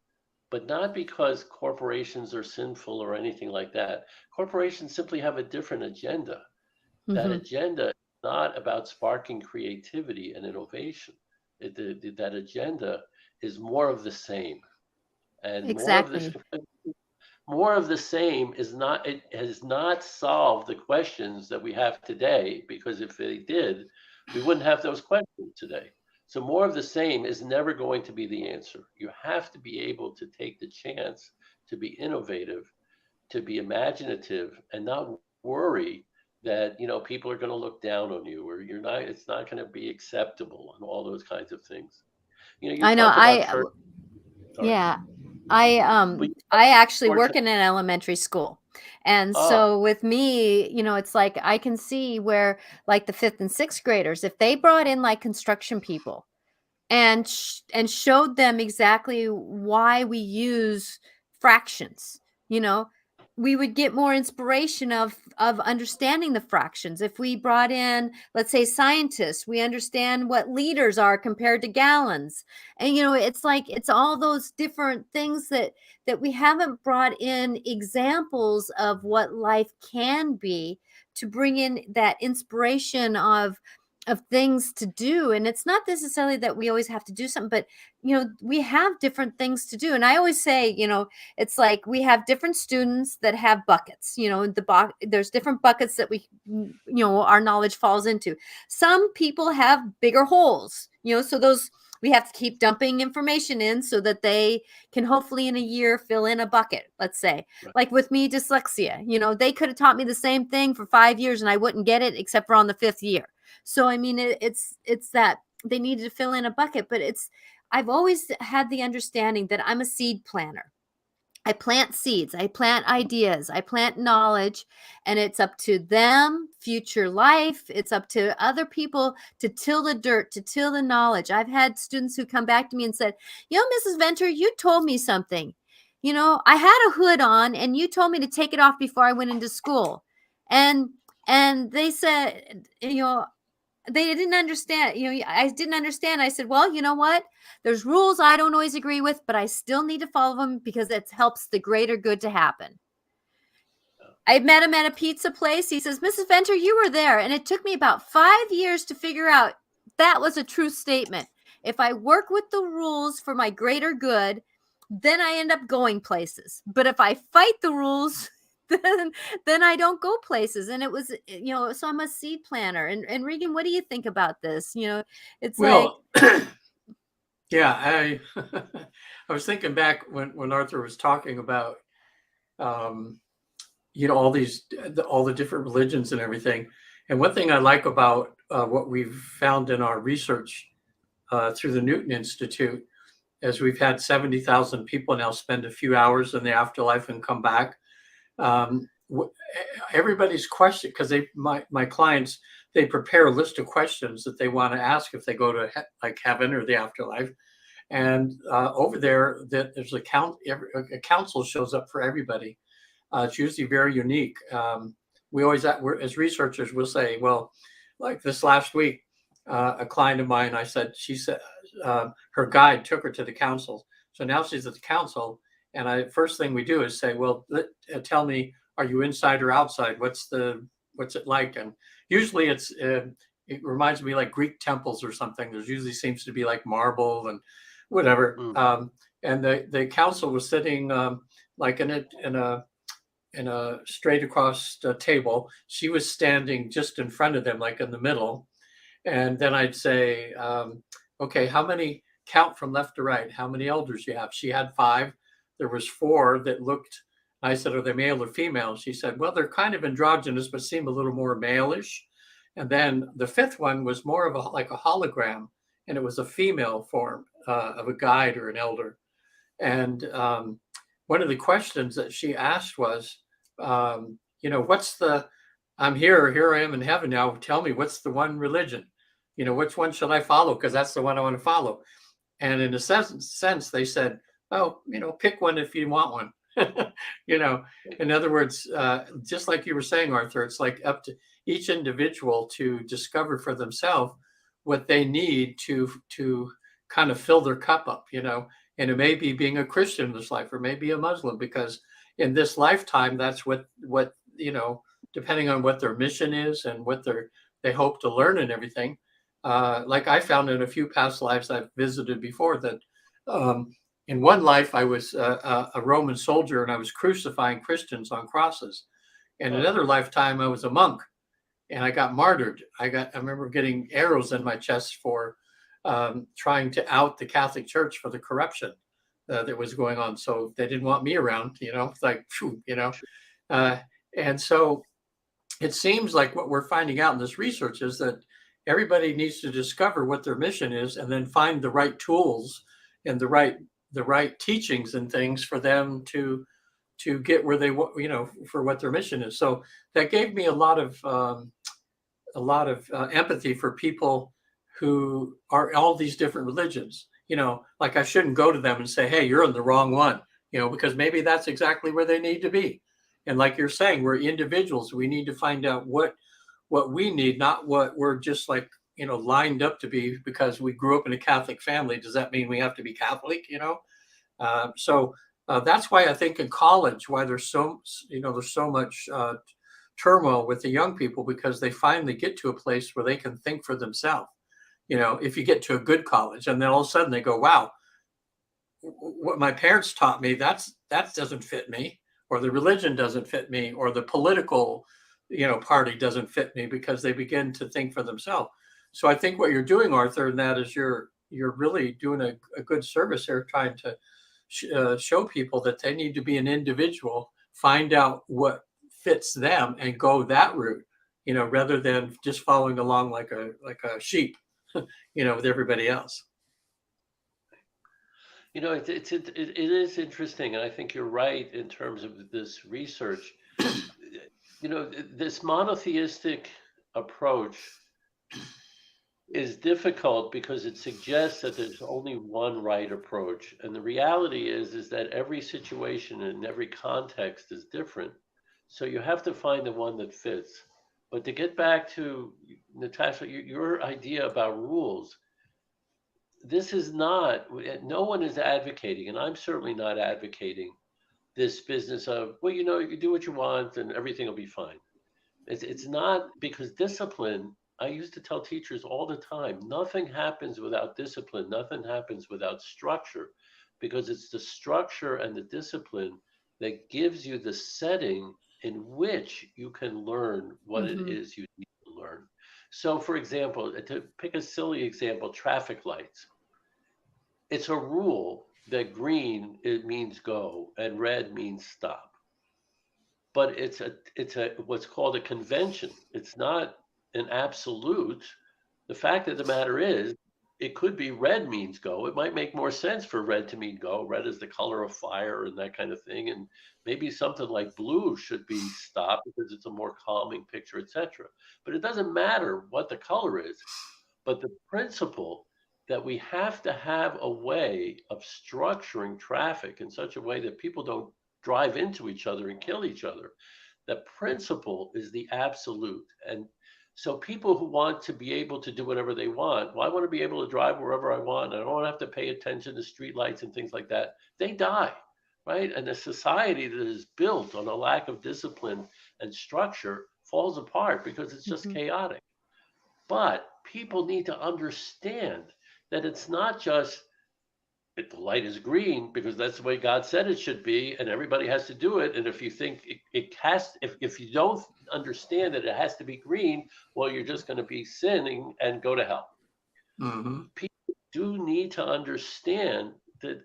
but not because corporations are sinful or anything like that. Corporations simply have a different agenda. That agenda is not about sparking creativity and innovation. That agenda is more of the same, and Exactly. more of the same it has not solved the questions that we have today, because if they did, we wouldn't have those questions today. So more of the same is never going to be the answer. You have to be able to take the chance to be innovative, to be imaginative, and not worry that people are going to look down on you, or it's not going to be acceptable, and all those kinds of things. You I know. talked about church. Sorry. Yeah. I But I actually work fortunate. in an elementary school. And Ah, so with me, it's like I can see where like the 5th and 6th graders, if they brought in like construction people and showed them exactly why we use fractions, you know we would get more inspiration of understanding the fractions. If we brought in, let's say, scientists, we understand what liters are compared to gallons. And it's like it's all those different things that we haven't brought in examples of what life can be, to bring in that inspiration of things to do. And it's not necessarily that we always have to do something, but we have different things to do. And I always say, it's like we have different students that have buckets. There's different buckets that our knowledge falls into. Some people have bigger holes, so those we have to keep dumping information in so that they can hopefully in a year fill in a bucket, let's say. right. Like with me, dyslexia, they could have taught me the same thing for 5 years and I wouldn't get it except for on the 5th year. So I mean, it's that they needed to fill in a bucket, but I've always had the understanding that I'm a seed planter. I plant seeds, I plant ideas, I plant knowledge, and it's up to them, future life. It's up to other people to till the dirt, to till the knowledge. I've had students who come back to me and said, Mrs. Venter, you told me something. I had a hood on and you told me to take it off before I went into school. And they said, they didn't understand. I didn't understand. I said, well, you know what? There's rules I don't always agree with, but I still need to follow them because it helps the greater good to happen. I met him at a pizza place. He says, Mrs. Venter, you were there. And it took me about 5 years to figure out that was a true statement. If I work with the rules for my greater good, then I end up going places. But if I fight the rules, then I don't go places. And it was, so I'm a seed planner. And Regan, what do you think about this? It's like, Well, yeah, I I was thinking back when Arthur was talking about um, all the different religions and everything. And one thing I like about what we've found in our research through the Newton Institute is we've had 70,000 people now spend a few hours in the afterlife and come back. Um, Everybody's question, because my clients, they prepare a list of questions that they want to ask if they go to like heaven or the afterlife. And over there, there's a council shows up for everybody. It's usually very unique. We always, as researchers, we'll say, well, like this last week, a client of mine, she said, her guide took her to the council. So now she's at the council. And first thing we do is say, well, tell me, are you inside or outside? What's it like? And usually it reminds me like Greek temples or something. There's usually seems to be like marble and whatever. And the council was sitting like in a straight across table. She was standing just in front of them, like in the middle. And then I'd say, okay, how many, count from left to right, how many elders you have? She had 5. There was 4 that looked, I said, are they male or female? She said, well, they're kind of androgynous, but seem a little more male-ish. And then the 5th one was more of like a hologram, and it was a female form of a guide or an elder. And one of the questions that she asked was, what's I'm here I am in heaven now. Tell me, what's the one religion? Which one should I follow? Because that's the one I want to follow. And in a sense, they said, oh, pick one if you want one. In other words, just like you were saying, Arthur, it's like up to each individual to discover for themselves what they need to kind of fill their cup up, and it may be being a Christian in this life, or maybe a Muslim, because in this lifetime, that's what depending on what their mission is and what they hope to learn and everything. Like I found in a few past lives I've visited before that in one life I was a Roman soldier and I was crucifying Christians on crosses. In another lifetime I was a monk and I got martyred. I remember getting arrows in my chest for trying to out the Catholic Church for the corruption that was going on. So they didn't want me around, it's like, and so it seems like what we're finding out in this research is that everybody needs to discover what their mission is and then find the right tools and the right teachings and things for them to get where they for what their mission is. So that gave me a lot of empathy for people who are all these different religions. Like I shouldn't go to them and say, hey, you're in the wrong one, because maybe that's exactly where they need to be. And like you're saying, we're individuals. We need to find out what we need, not what we're just like, lined up to be because we grew up in a Catholic family. Does that mean we have to be Catholic? So that's why I think in college, why there's so much turmoil with the young people, because they finally get to a place where they can think for themselves. If you get to a good college, and then all of a sudden they go, wow, what my parents taught me, that doesn't fit me, or the religion doesn't fit me, or the political, party doesn't fit me, because they begin to think for themselves. So I think what you're doing, Arthur, and that is you're really doing a good service here, trying to show people that they need to be an individual, find out what fits them and go that route, rather than just following along like a sheep, with everybody else. It is interesting, and I think you're right in terms of this research. This monotheistic approach is difficult because it suggests that there's only one right approach, and the reality is that every situation and every context is different. So you have to find the one that fits. But to get back to Natasha, your idea about rules. This is not, no one is advocating, and I'm certainly not advocating this business of, well, you do what you want and everything will be fine. It's not, because discipline, I used to tell teachers all the time, nothing happens without discipline, nothing happens without structure, because it's the structure and the discipline that gives you the setting in which you can learn what it is you need to learn. So, for example, to pick a silly example, traffic lights. It's a rule that green it means go and red means stop. But it's a what's called a convention. It's not an absolute. The fact of the matter is, it could be red means go. It might make more sense for red to mean go. Red is the color of fire and that kind of thing. And maybe something like blue should be stop because it's a more calming picture, etc. But it doesn't matter what the color is. But the principle that we have to have a way of structuring traffic in such a way that people don't drive into each other and kill each other. The principle is the absolute. And so people who want to be able to do whatever they want, well, I want to be able to drive wherever I want. I don't want to have to pay attention to streetlights and things like that. They die, right? And a society that is built on a lack of discipline and structure falls apart because it's just chaotic. But people need to understand that it's not just if the light is green because that's the way God said it should be, and everybody has to do it. And if you think it has, if you don't understand that it has to be green, well, you're just going to be sinning and go to hell. People do need to understand that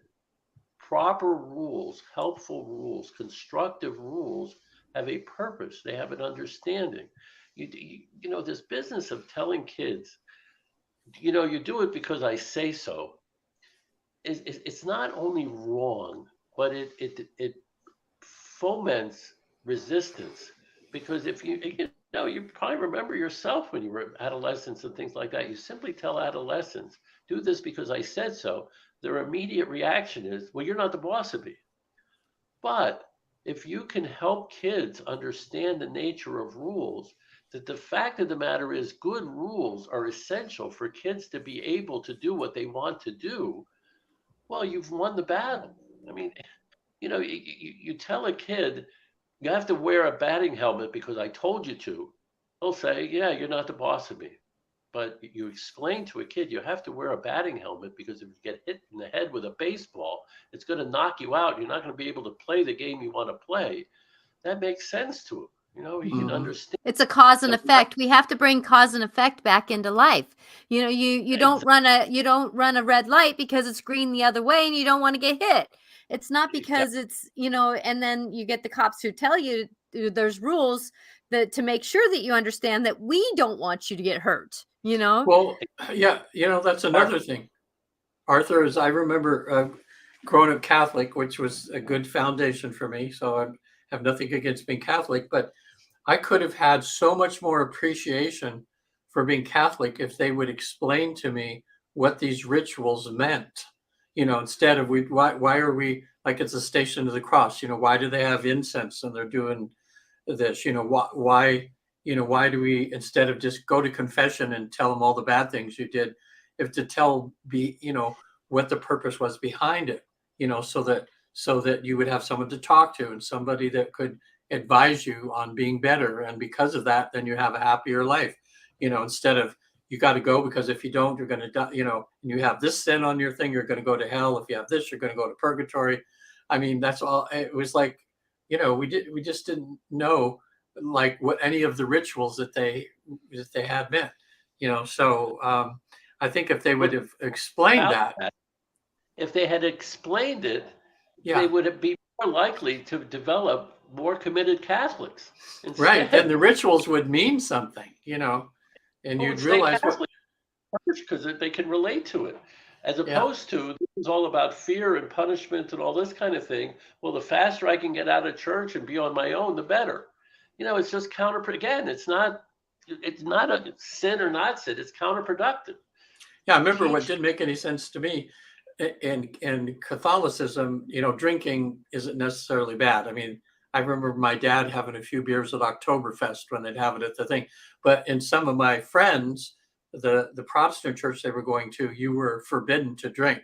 proper rules, helpful rules, constructive rules have a purpose. They have an understanding. You know, this business of telling kids, you know, you do it because I say so. It's not only wrong, but it foments resistance because if you know, you probably remember yourself when you were adolescents and things like that. You simply tell adolescents, do this because I said so. Their immediate reaction is, well, you're not the boss of me. But if you can help kids understand the nature of rules, that the fact of the matter is good rules are essential for kids to be able to do what they want to do, well, you've won the battle. I mean, you know, you tell a kid, you have to wear a batting helmet because I told you to. He'll say, yeah, you're not the boss of me. But you explain to a kid, you have to wear a batting helmet because if you get hit in the head with a baseball, it's going to knock you out. You're not going to be able to play the game you want to play. That makes sense to him. You know, he can understand. It's a cause and effect. We have to bring cause and effect back into life. You know, you don't run a red light because it's green the other way and you don't want to get hit. It's not because it's, you know, and then you get the cops who tell you there's rules that to make sure that you understand that we don't want you to get hurt, you know? Well, yeah, you know, that's another thing. Arthur, is I remember growing up Catholic, which was a good foundation for me. So I have nothing against being Catholic, but I could have had so much more appreciation for being Catholic if they would explain to me what these rituals meant. You know, instead of why are we like it's a Station of the Cross? You know, why do they have incense and they're doing this? You know, why do we, instead of just go to confession and tell them all the bad things you did, if to tell you know, what the purpose was behind it, you know, so that you would have someone to talk to and somebody that could advise you on being better. And because of that, then you have a happier life, you know, instead of you got to go because if you don't, you're going to die, you know, and you have this sin on your thing, you're going to go to hell. If you have this, you're going to go to purgatory. I mean, that's all. It was like, you know, we just didn't know like what any of the rituals that they had meant, you know. So I think if they would have explained that, if they had explained it, yeah, they would be more likely to develop more committed Catholics. Instead, right. Then the rituals would mean something, you know, and you'd realize because they can relate to it, as opposed to this is all about fear and punishment and all this kind of thing. Well, the faster I can get out of church and be on my own, the better. You know, it's just again, it's not a sin or not sin. It's counterproductive. Yeah, I remember what didn't make any sense to me in Catholicism, you know, drinking isn't necessarily bad. I mean, I remember my dad having a few beers at Oktoberfest when they'd have it at the thing. But in some of my friends, the Protestant church they were going to, you were forbidden to drink.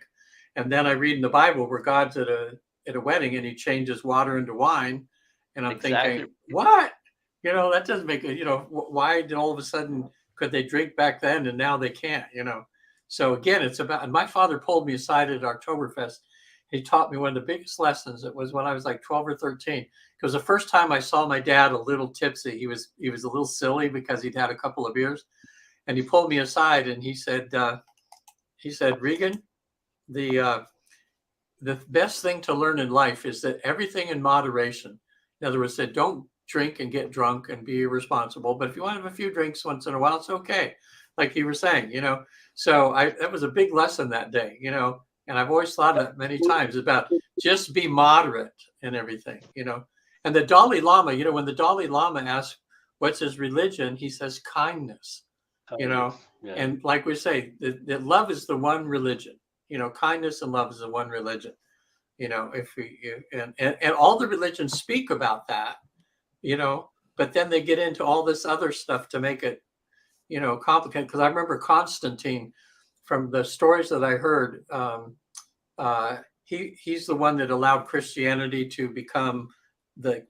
And then I read in the Bible where God's at a wedding and he changes water into wine. And I'm thinking, what? You know, that doesn't make it, you know, why did all of a sudden could they drink back then and now they can't, you know? So again, it's about, and my father pulled me aside at Oktoberfest He taught me one of the biggest lessons. It was when I was like 12 or 13. Because the first time I saw my dad a little tipsy, he was a little silly because he'd had a couple of beers, and he pulled me aside and he said, Regan, the best thing to learn in life is that everything in moderation. In other words, that don't drink and get drunk and be irresponsible. But if you want to have a few drinks once in a while, it's okay. Like you were saying, So that was a big lesson that day, And I've always thought of that many times about just be moderate in everything, And the Dalai Lama, when the Dalai Lama asks, what's his religion? He says kindness, Yeah. And like we say, that love is the one religion. Kindness and love is the one religion. And all the religions speak about that, but then they get into all this other stuff to make it, complicated. Because I remember Constantine, from the stories that I heard, he's the one that allowed Christianity to become the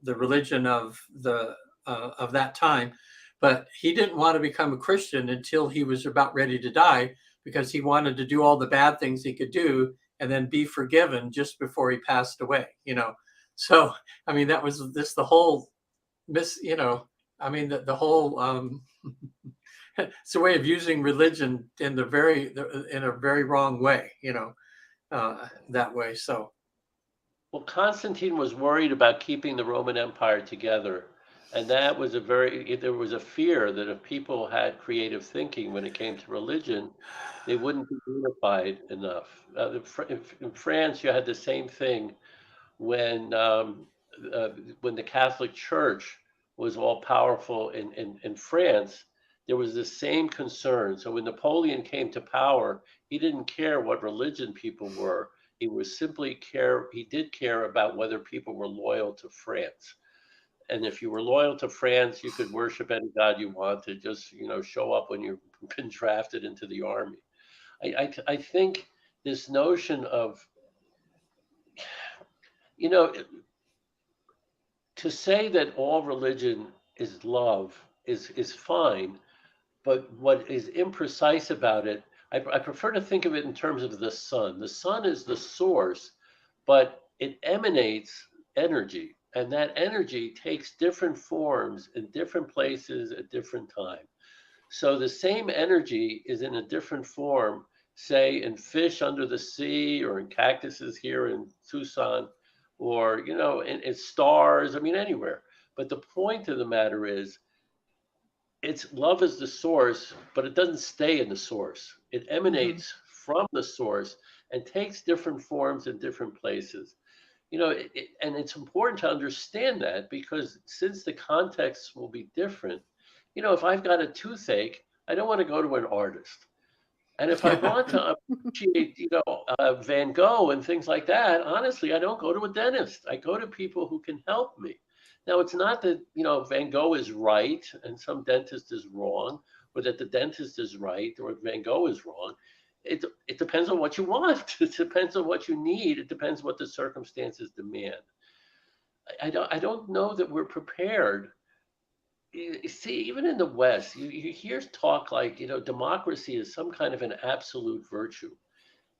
religion of that time. But he didn't want to become a Christian until he was about ready to die, because he wanted to do all the bad things he could do and then be forgiven just before he passed away, So, I mean, that was the whole the whole, it's a way of using religion in a very wrong way, that way. So. Well, Constantine was worried about keeping the Roman Empire together. And that was there was a fear that if people had creative thinking when it came to religion, they wouldn't be unified enough. In France, you had the same thing when the Catholic Church was all powerful in France. There was the same concern. So when Napoleon came to power, he didn't care what religion people were. He did care about whether people were loyal to France. And if you were loyal to France, you could worship any god you wanted. Just show up when you've been drafted into the army. I think this notion of to say that all religion is love is fine, but what is imprecise about it, I prefer to think of it in terms of the sun. The sun is the source, but it emanates energy, and that energy takes different forms in different places at different time. So the same energy is in a different form, say in fish under the sea, or in cactuses here in Tucson, or in stars. I mean, anywhere. But the point of the matter is, it's love is the source, but it doesn't stay in the source. It emanates from the source and takes different forms in different places. And it's important to understand that, because since the contexts will be different, if I've got a toothache, I don't want to go to an artist. And if I want to appreciate, Van Gogh and things like that, honestly, I don't go to a dentist. I go to people who can help me. Now, it's not that, Van Gogh is right and some dentist is wrong, or that the dentist is right or Van Gogh is wrong. It depends on what you want. It depends on what you need. It depends what the circumstances demand. I don't know that we're prepared. You see, even in the West, you hear talk like, democracy is some kind of an absolute virtue.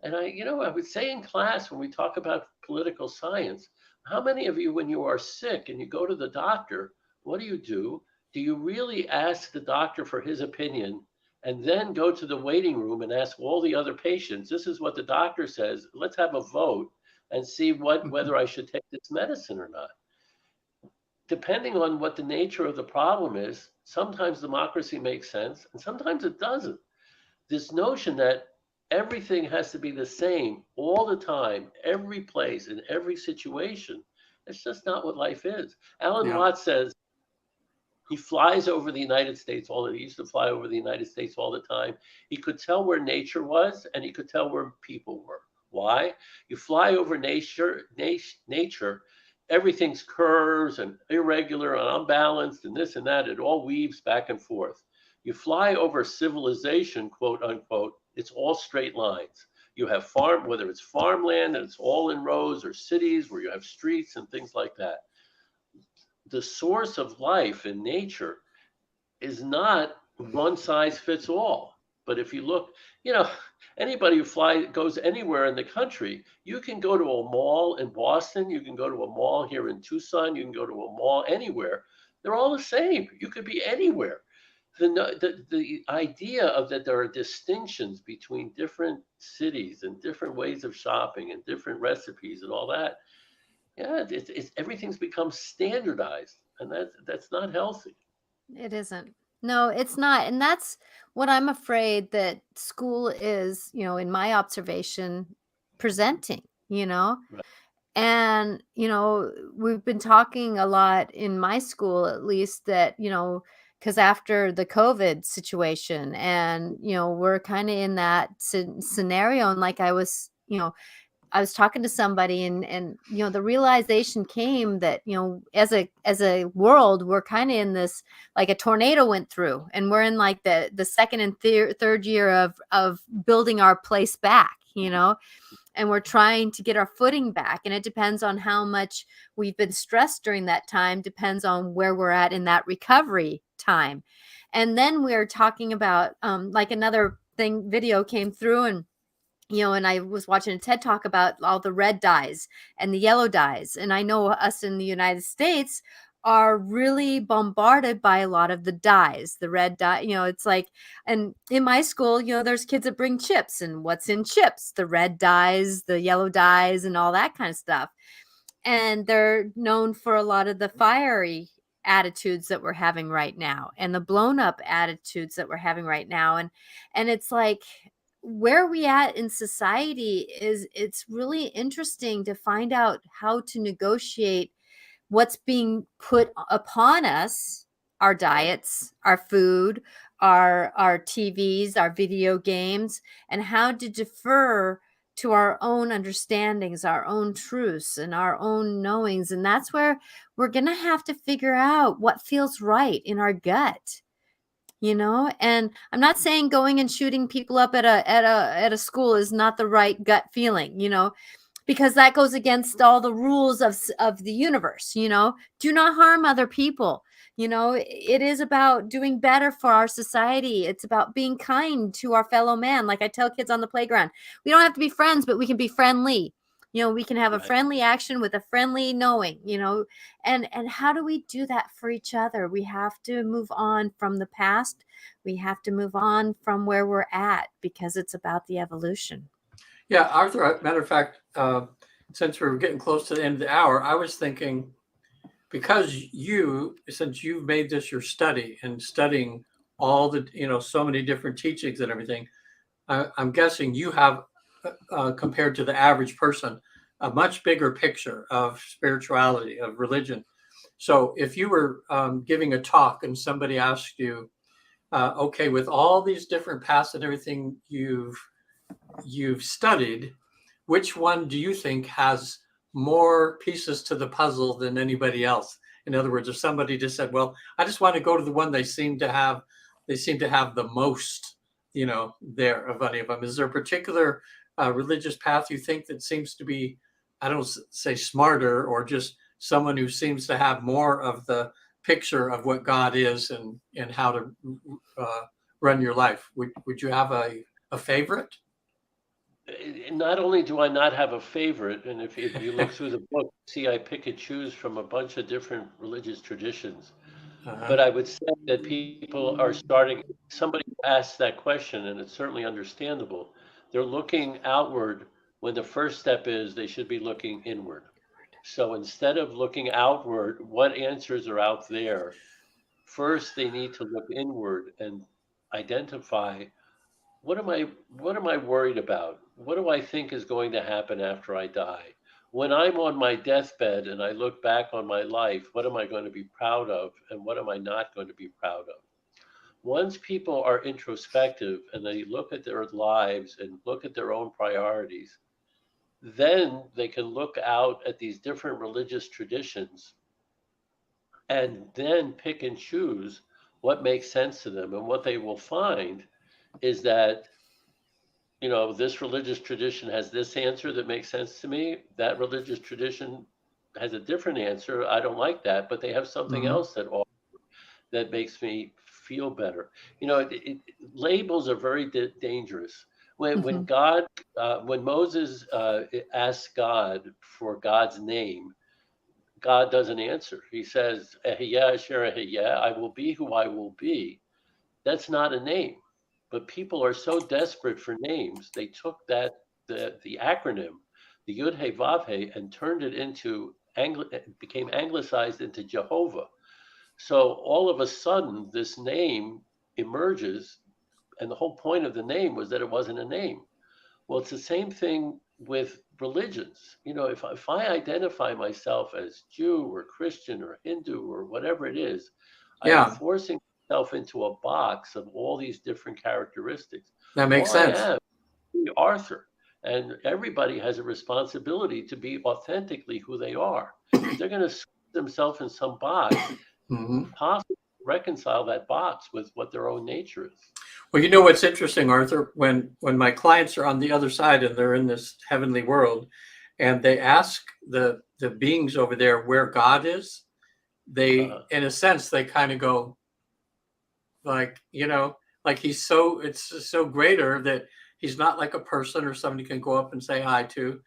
And I would say in class, when we talk about political science, how many of you, when you are sick and you go to the doctor, what do? Do you really ask the doctor for his opinion and then go to the waiting room and ask all the other patients, this is what the doctor says, let's have a vote and see whether I should take this medicine or not? Depending on what the nature of the problem is, sometimes democracy makes sense and sometimes it doesn't. This notion that everything has to be the same all the time, every place, in every situation, it's just not what life is. Alan Watts says he flies over the United States he used to fly over the United States all the time. He could tell where nature was and he could tell where people were. Why? You fly over nature, everything's curves and irregular and unbalanced and this and that. It all weaves back and forth. You fly over civilization, quote unquote, it's all straight lines. You have whether it's farmland and it's all in rows, or cities where you have streets and things like that. The source of life in nature is not one size fits all. But if you look, Anybody who goes anywhere in the country, you can go to a mall in Boston, you can go to a mall here in Tucson, you can go to a mall anywhere. They're all the same. You could be anywhere. The idea of that there are distinctions between different cities and different ways of shopping and different recipes and all that, yeah, everything's become standardized, and that's not healthy. It isn't. No, it's not. And that's what I'm afraid that school is, in my observation, presenting, Right. And, we've been talking a lot in my school, at least, that, because after the COVID situation, and, we're kind of in that scenario. And like I was talking to somebody, and the realization came that, as a world, we're kind of in this, like a tornado went through, and we're in like the second and third year of building our place back, and we're trying to get our footing back. And it depends on how much we've been stressed during that time, depends on where we're at in that recovery time. And then we're talking about, like, another video came through, and I was watching a TED talk about all the red dyes and the yellow dyes. And I know us in the United States are really bombarded by a lot of the dyes, the red dye. It's like, and in my school, there's kids that bring chips, and what's in chips? The red dyes, the yellow dyes, and all that kind of stuff. And they're known for a lot of the fiery attitudes that we're having right now, and the blown up attitudes that we're having right now. And it's like, where we at in society it's really interesting to find out how to negotiate what's being put upon us, our diets, our food, our TVs, our video games, and how to defer to our own understandings, our own truths, and our own knowings. And that's where we're going to have to figure out what feels right in our gut. And I'm not saying going and shooting people up at a school is not the right gut feeling, because that goes against all the rules of the universe. Do not harm other people. It is about doing better for our society. It's about being kind to our fellow man. Like I tell kids on the playground, we don't have to be friends, but we can be friendly. We can have a Right. friendly action with a friendly knowing, and how do we do that for each other? We have to move on from the past. We have to move on from where we're at, because it's about the evolution. Yeah, Arthur, matter of fact, since we're getting close to the end of the hour, I was thinking, because since you've made this your study and studying all the, so many different teachings and everything, I'm guessing you have, compared to the average person, a much bigger picture of spirituality, of religion. So if you were giving a talk and somebody asked you, okay, with all these different paths and everything you've studied, which one do you think has more pieces to the puzzle than anybody else? In other words, if somebody just said, well, I just want to go to the one they seem to have the most, there of any of them. Is there a particular religious path you think that seems to be, I don't say smarter, or just someone who seems to have more of the picture of what God is and how to run your life? Would you have a favorite? Not only do I not have a favorite, and if you look through the book, see I pick and choose from a bunch of different religious traditions. But I would say that people are somebody asked that question, and it's certainly understandable. They're looking outward when the first step is they should be looking inward. So instead of looking outward, what answers are out there? First, they need to look inward and identify what am I worried about? What do I think is going to happen after I die? When I'm on my deathbed and I look back on my life, what am I going to be proud of and what am I not going to be proud of? Once people are introspective and they look at their lives and look at their own priorities, then they can look out at these different religious traditions and then pick and choose what makes sense to them. And what they will find is that this religious tradition has this answer that makes sense to me. That religious tradition has a different answer. I don't like that, but they have something else that makes me feel better. Labels are very dangerous. When Mhm. God, when Moses asked God for God's name, God doesn't answer. He says, "Ehyeh asher ehyeh," I will be who I will be. That's not a name. But people are so desperate for names, they took the acronym, the Yud He Vav He, and turned it into it became anglicized into Jehovah. So all of a sudden, this name emerges, and the whole point of the name was that it wasn't a name. Well, it's the same thing with religions. If I identify myself as Jew or Christian or Hindu or whatever it is, I am Yeah, forcing myself into a box of all these different characteristics. that makes All I sense. am is Arthur, and everybody has a responsibility to be authentically who they are. If they're going to squeeze themselves in some box, Hmm. possibly reconcile that box with what their own nature is. Well, you know what's interesting, Arthur? When my clients are on the other side and they're in this heavenly world, and they ask the beings over there where God is, they, Uh, in a sense, they kind of go like, like it's so greater that he's not like a person or somebody can go up and say hi to.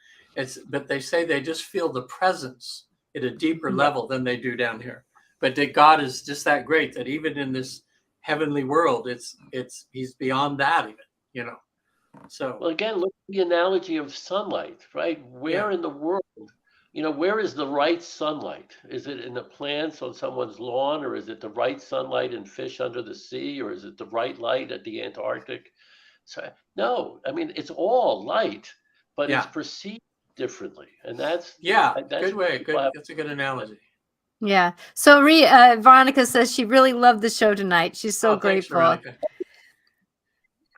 But they say they just feel the presence at a deeper Mhm. level than they do down here. But that God is just that great that even in this heavenly world, he's beyond that even, you know. So Well, again, look at the analogy of sunlight, right? yeah, Where in the world, where is the right sunlight? Is it in the plants on someone's lawn, or is it the right sunlight in fish under the sea, or is it the right light at the Antarctic? So, no, I mean, it's all light, but it's yeah, perceived differently. And that's yeah. that's Good what way. people Good. have. That's a good analogy. Yeah. So Veronica says she really loved the show tonight. She's so Oh, thanks, grateful. Veronica.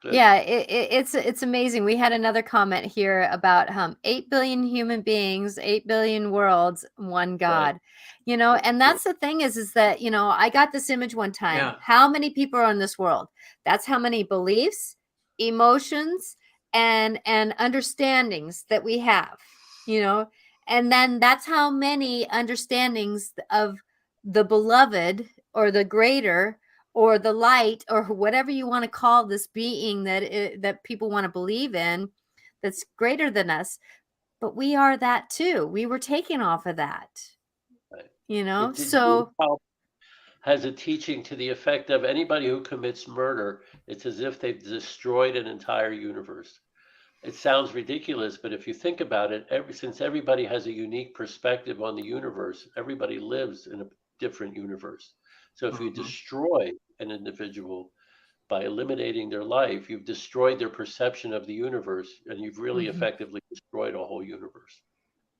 Good. Yeah, it's amazing. We had another comment here about 8 billion human beings, 8 billion worlds, one Right. God. And True. that's the thing is that, I got this image one time. Yeah, How many people are in this world? That's how many beliefs, emotions, and understandings that we have, you know. And then that's how many understandings of the beloved or the greater or the light or whatever you want to call this being that people want to believe in, that's greater than us. But we are that too. We were taken off of that, Right. so Has a teaching to the effect of anybody who commits murder, it's as if they've destroyed an entire universe. It sounds ridiculous, but if you think about it, since everybody has a unique perspective on the universe, everybody lives in a different universe. So if you hmm, destroy an individual by eliminating their life, you've destroyed their perception of the universe, and you've really mhm. effectively destroyed a whole universe.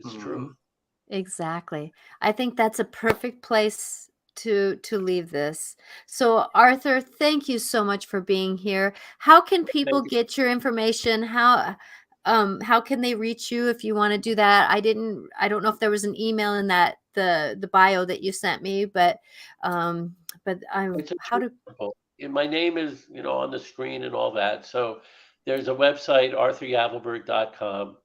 It's true. hmm. Exactly. I think that's a perfect place to leave this. So Arthur, thank you so much for being here. How can people Thank you. get your information? How can they reach you if you want to do that? I don't know if there was an email in that the bio that you sent me, but I'm It's a how true to example. And my name is, on the screen and all that. So there's a website, arthuryavelberg.com.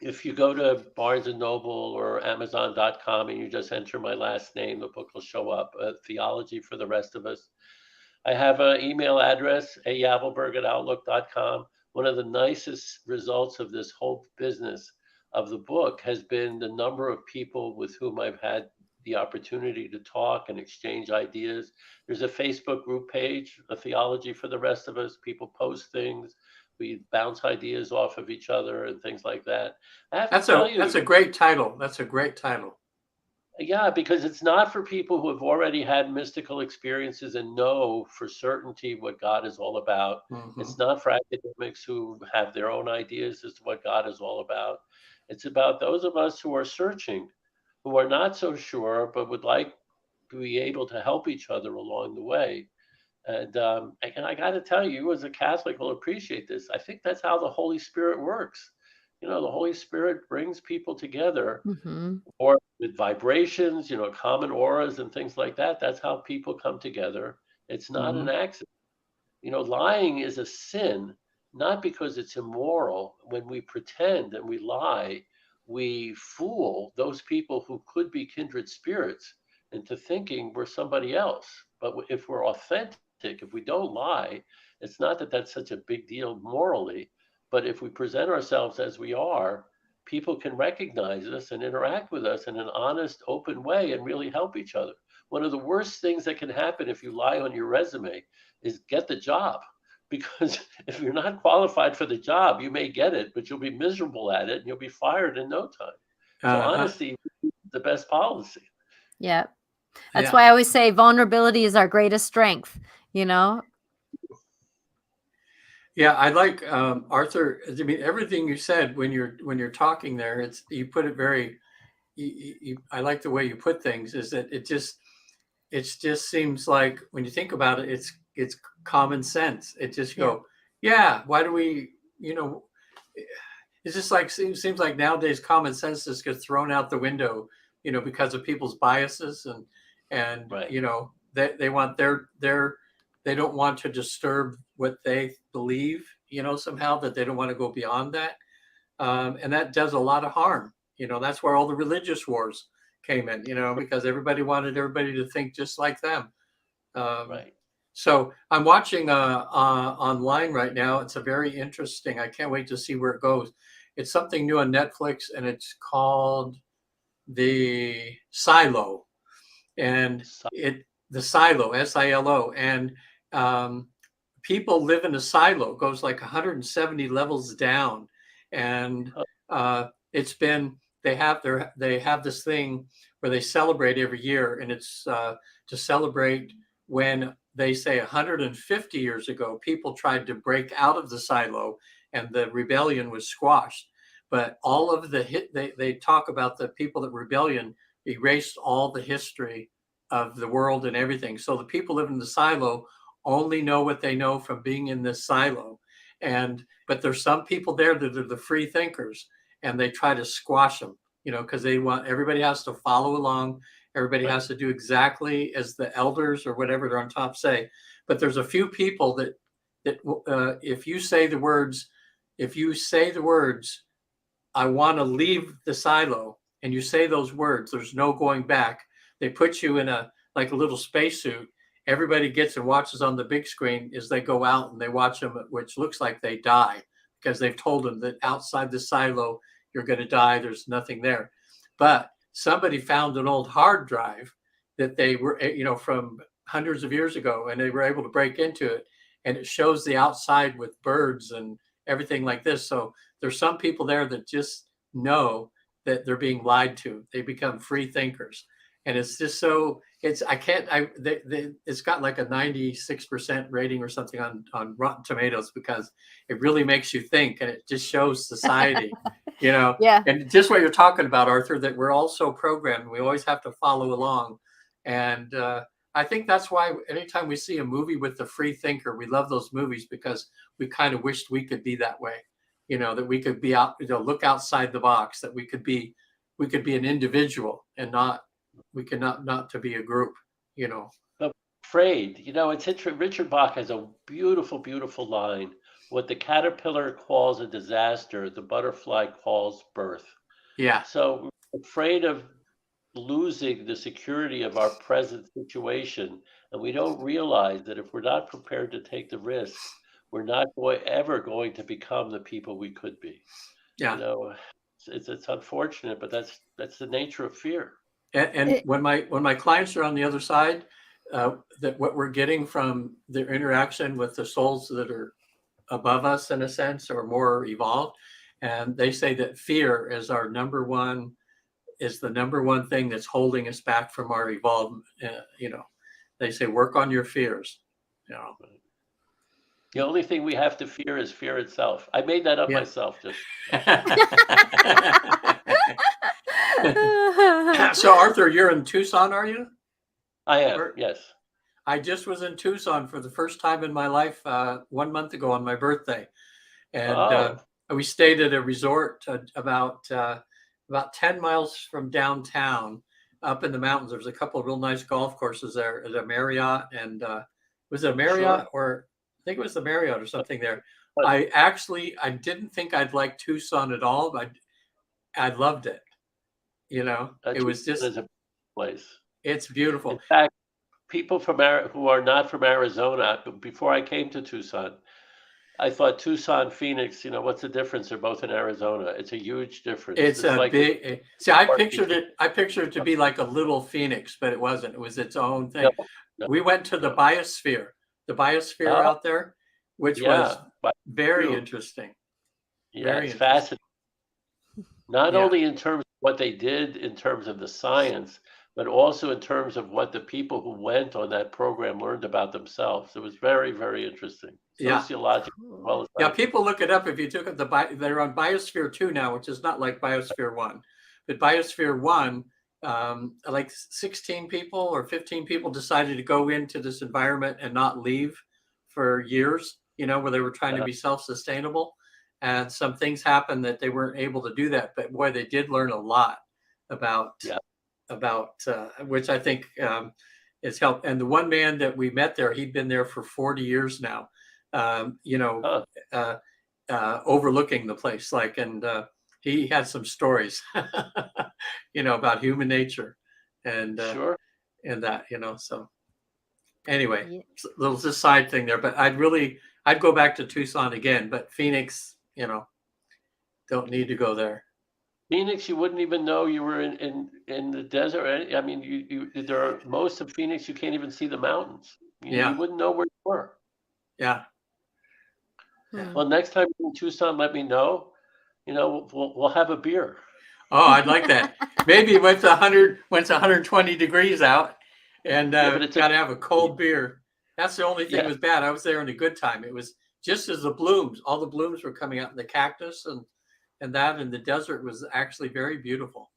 If you go to Barnes and Noble or Amazon.com and you just enter my last name, the book will show up. Theology for the Rest of Us. I have an email address, yavelberg@outlook.com. One of the nicest results of this whole business of the book has been the number of people with whom I've had the opportunity to talk and exchange ideas. There's a Facebook group page, a Theology for the Rest of Us. People post things. We bounce ideas off of each other and things like that. I have to tell That's a you, great title. That's a great title. yeah, because it's not for people who have already had mystical experiences and know for certainty what God is all about. Hmm. It's not for academics who have their own ideas as to what God is all about. It's about those of us who are searching, who are not so sure, but would like to be able to help each other along the way. And I got to tell you, as a Catholic, will appreciate this. I think that's how the Holy Spirit works. The Holy Spirit brings people together Mhm. or with vibrations, common auras and things like that. That's how people come together. It's not an Hmm. accident. Lying is a sin, not because it's immoral. When we pretend and we lie, we fool those people who could be kindred spirits into thinking we're somebody else. But if we're authentic, authentic, if we don't lie, it's not that that's such a big deal morally, but if we present ourselves as we are, people can recognize us and interact with us in an honest, open way and really help each other. One of the worst things that can happen if you lie on your resume is get the job. Because if you're not qualified for the job, you may get it, but you'll be miserable at it and you'll be fired in no time. So honesty is the best policy. Yeah. That's why I always say vulnerability is our greatest strength, you know? Yeah, I like Arthur. I mean, everything you said when you're talking there, you put it very. I like the way you put things. Is that it just seems like when you think about it, it's common sense. It just go, yeah. Why do we? It's just like seems like nowadays common sense just gets thrown out the window, because of people's biases and Right. they want they don't want to disturb what they believe, somehow that they don't want to go beyond that. And that does a lot of harm. That's where all the religious wars came in, because everybody wanted everybody to think just like them. Right. So I'm watching online right now. It's a very interesting. I can't wait to see where it goes. It's something new on Netflix, and it's called The Silo, and the silo, SILO, and people live in a silo. It goes like 170 levels down, and it's been they have this thing where they celebrate every year, and it's to celebrate when they say 150 years ago people tried to break out of the silo and the rebellion was squashed. But all of they talk about the people that rebellion erased all the history of the world and everything. So the people living in the silo only know what they know from being in this silo. But there's some people there that are the free thinkers, and they try to squash them, because they want everybody has to follow along. Everybody has to do exactly as the elders or whatever they're on top say. But there's a few people that if you say the words, I want to leave the silo, and you say those words, there's no going back. They put you in a little spacesuit. Everybody gets and watches on the big screen as they go out, and they watch them, which looks like they die because they've told them that outside the silo, you're going to die. There's nothing there. But somebody found an old hard drive that they were, from hundreds of years ago, and they were able to break into it, and it shows the outside with birds and everything like this. So there's some people there that just know that they're being lied to. They become free thinkers. And it's just so it's got like a 96% rating or something on Rotten Tomatoes, because it really makes you think, and it just shows society, Yeah. And just what you're talking about, Arthur, that we're all so programmed, we always have to follow along. And I think that's why anytime we see a movie with the free thinker, we love those movies, because we kind of wished we could be that way, that we could be out, look outside the box, that we could be an individual and not to be a group, But afraid, it's interesting. Richard Bach has a beautiful, beautiful line. What the caterpillar calls a disaster, the butterfly calls birth. Yeah. So we're afraid of losing the security of our present situation, and we don't realize that if we're not prepared to take the risk, we're not ever going to become the people we could be. Yeah. It's unfortunate, but that's the nature of fear. And when my clients are on the other side, that what we're getting from their interaction with the souls that are above us, in a sense, or more evolved, and they say that fear is the number one thing that's holding us back from our evolvement. They say work on your fears. The only thing we have to fear is fear itself. I made that up myself. Just So Arthur, you're in Tucson, are you? I am. Yes. I just was in Tucson for the first time in my life 1 month ago on my birthday, and we stayed at a resort about 10 miles from downtown, up in the mountains. There's a couple of real nice golf courses there at a Marriott, and was it a Marriott or I think it was the Marriott or something there. I didn't think I'd like Tucson at all, but I loved it. It was just a place. It's beautiful. In fact, people who are not from Arizona, before I came to Tucson, I thought Tucson, Phoenix, what's the difference? They're both in Arizona. It's a huge difference. It's a like big. See, I pictured it to be like a little Phoenix, but it wasn't. It was its own thing. No, We went to the biosphere out there, which was very interesting. Yeah, it's fascinating. Not only in terms of what they did in terms of the science, but also in terms of what the people who went on that program learned about themselves. It was very, very interesting. Sociological as well as scientific. People look it up. If you took it, they're on Biosphere 2 now, which is not like Biosphere 1. But Biosphere 1, like 16 people or 15 people decided to go into this environment and not leave for years, where they were trying to be self-sustainable. And some things happened that they weren't able to do that. But boy, they did learn a lot about which I think has helped. And the one man that we met there, he'd been there for 40 years now, overlooking the place. And he had some stories, about human nature and and that, so anyway, it's a little just side thing there. But I'd go back to Tucson again, but Phoenix, don't need to go there. Phoenix, you wouldn't even know you were in the desert. I mean, there are most of Phoenix, you can't even see the mountains. You wouldn't know where you were. Yeah. Well, next time you're in Tucson, let me know. We'll have a beer. Oh, I'd like that. Maybe when it's 120 degrees out, and gotta have a cold beer. That's the only thing that was bad. I was there in a good time. It was just as all the blooms were coming out in the cactus and the desert was actually very beautiful.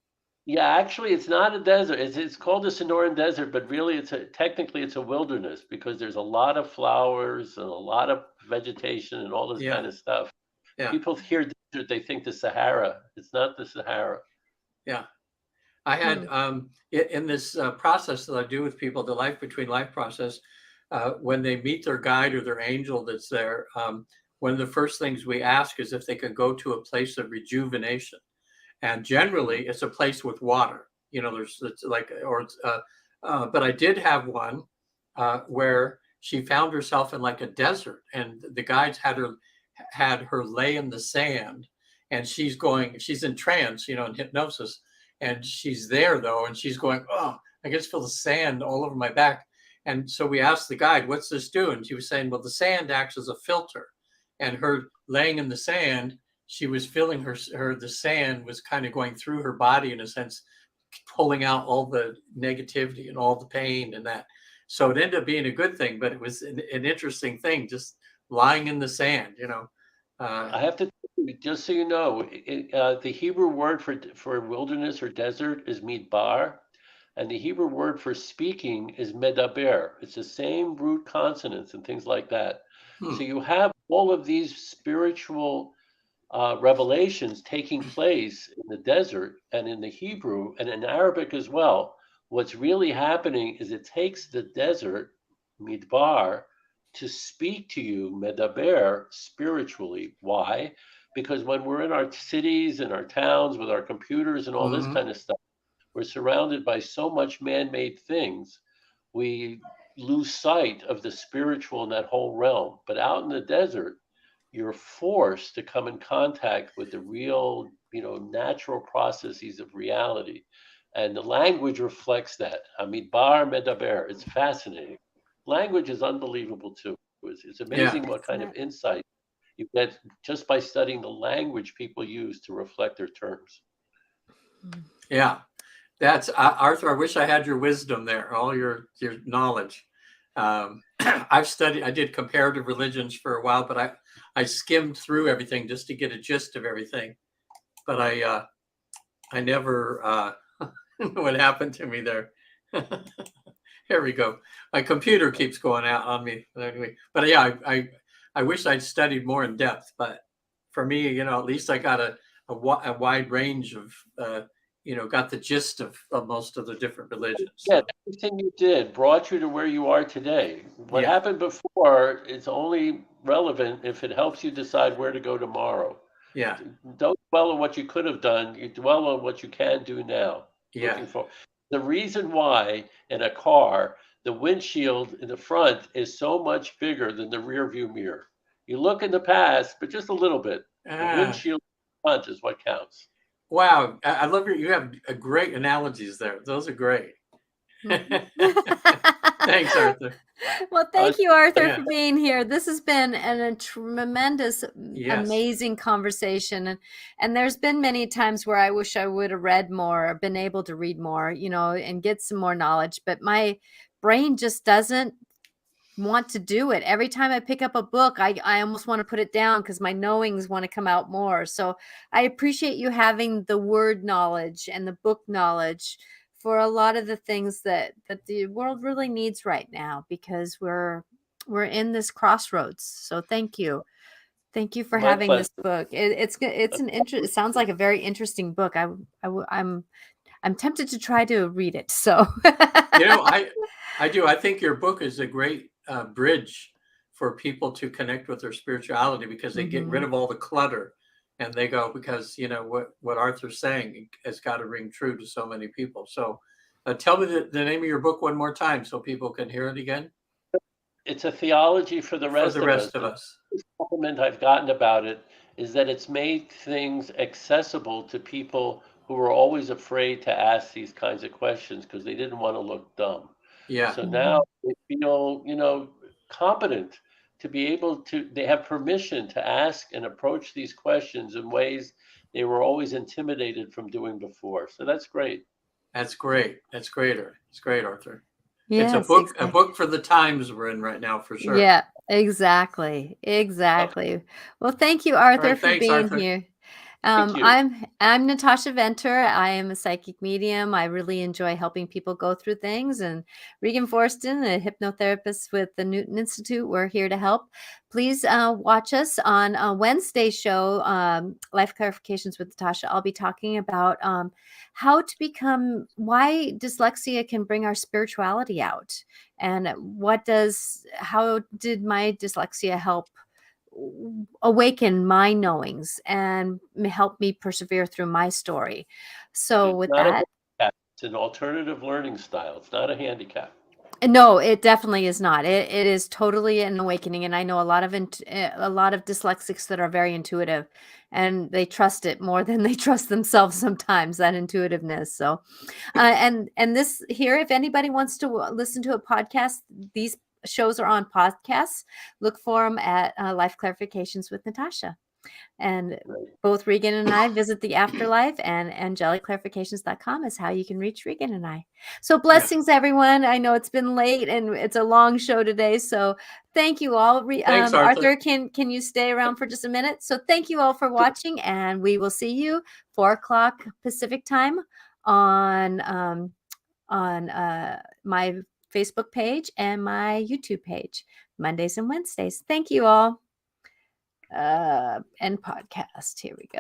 Yeah, actually, it's not a desert. It's called the Sonoran Desert, but really, technically it's a wilderness because there's a lot of flowers and a lot of vegetation and all this kind of stuff. Yeah. People hear desert, they think the Sahara. It's not the Sahara. Yeah, I had in this process that I do with people, the Life Between Life process, when they meet their guide or their angel that's there. One of the first things we ask is if they can go to a place of rejuvenation. And generally it's a place with water, but I did have one where she found herself in like a desert and the guides had her lay in the sand and she's in trance, in hypnosis. And she's there though. And she's going, oh, I just feel the sand all over my back. And so we asked the guide, what's this doing? She was saying, well, the sand acts as a filter. And her laying in the sand, she was feeling the sand was kind of going through her body in a sense, pulling out all the negativity and all the pain and that. So it ended up being a good thing, but it was an interesting thing, just lying in the sand, I have to, just so you know, the Hebrew word for wilderness or desert is midbar, and the Hebrew word for speaking is medaber. It's the same root consonants and things like that. So you have all of these spiritual revelations taking place in the desert and in the Hebrew and in Arabic as well. What's really happening is it takes the desert, midbar, to speak to you, medaber, spiritually. Why? Because when we're in our cities and our towns with our computers and all this kind of stuff, we're surrounded by so much man-made things, we lose sight of the spiritual in that whole realm. But out in the desert, you're forced to come in contact with the real, natural processes of reality. And the language reflects that. Bar medaber. It's fascinating. Language is unbelievable too. It's amazing what kind of insight you get just by studying the language people use to reflect their terms. Yeah. That's Arthur. I wish I had your wisdom there, all your knowledge. I did comparative religions for a while, but I skimmed through everything just to get a gist of everything. But I never what happened to me there. Here we go. My computer keeps going out on me. Anyway, but yeah, I wish I'd studied more in depth. But for me, at least I got a wide range of got the gist of most of the different religions. Yeah, everything you did brought you to where you are today. What happened before is only relevant if it helps you decide where to go tomorrow. Yeah. Don't dwell on what you could have done. You dwell on what you can do now. Yeah. The reason why in a car, the windshield in the front is so much bigger than the rear view mirror. You look in the past, but just a little bit. The windshield in the front is what counts. Wow. I love you have great analogies there. Those are great. Thanks, Arthur. Well, thank you, Arthur, for being here. This has been a tremendous, amazing conversation. And there's been many times where I wish I would have read more, or been able to read more, and get some more knowledge. But my brain just doesn't want to do it. Every time I pick up a book, I almost want to put it down because my knowings want to come out more. So I appreciate you having the word knowledge and the book knowledge for a lot of the things that the world really needs right now, because we're in this crossroads. So thank you for having this book. It sounds like a very interesting book. I'm tempted to try to read it. So I do. I think your book is a great bridge for people to connect with their spirituality, because they get rid of all the clutter. And they go, because what Arthur's saying has got to ring true to so many people. So tell me the name of your book one more time so people can hear it again. It's a theology for the rest of us. The compliment I've gotten about it is that it's made things accessible to people who were always afraid to ask these kinds of questions because they didn't want to look dumb. Yeah. So now they feel, competent to be able to, they have permission to ask and approach these questions in ways they were always intimidated from doing before. So that's great. That's great. It's great, Arthur. Yes, it's a book for the times we're in right now, for sure. Yeah, exactly. Okay. Well, thank you, Arthur, for being here. I'm Natasha Venter. I am a psychic medium. I really enjoy helping people go through things. And Regan Forston, a hypnotherapist with the Newton Institute. We're here to help. Please watch us on a Wednesday show, Life Clarifications with Natasha. I'll be talking about why dyslexia can bring our spirituality out, and how did my dyslexia help awaken my knowings and help me persevere through my story. So with that, it's an alternative learning style. It's not a handicap. No, it definitely is not. It is totally an awakening, and I know a lot of dyslexics that are very intuitive, and they trust it more than they trust themselves sometimes, that intuitiveness. So, and this here, if anybody wants to listen to a podcast, these shows are on podcasts. Look for them at Life Clarifications with Natasha. And both Regan and I visit the afterlife, and angelicclarifications.com is how you can reach Regan and I. So blessings, everyone. I know it's been late and it's a long show today. So thank you all. Thanks, Arthur, can you stay around for just a minute? So thank you all for watching, and we will see you 4:00 Pacific time on my Facebook page and my YouTube page, Mondays and Wednesdays. Thank you all. End podcast. Here we go.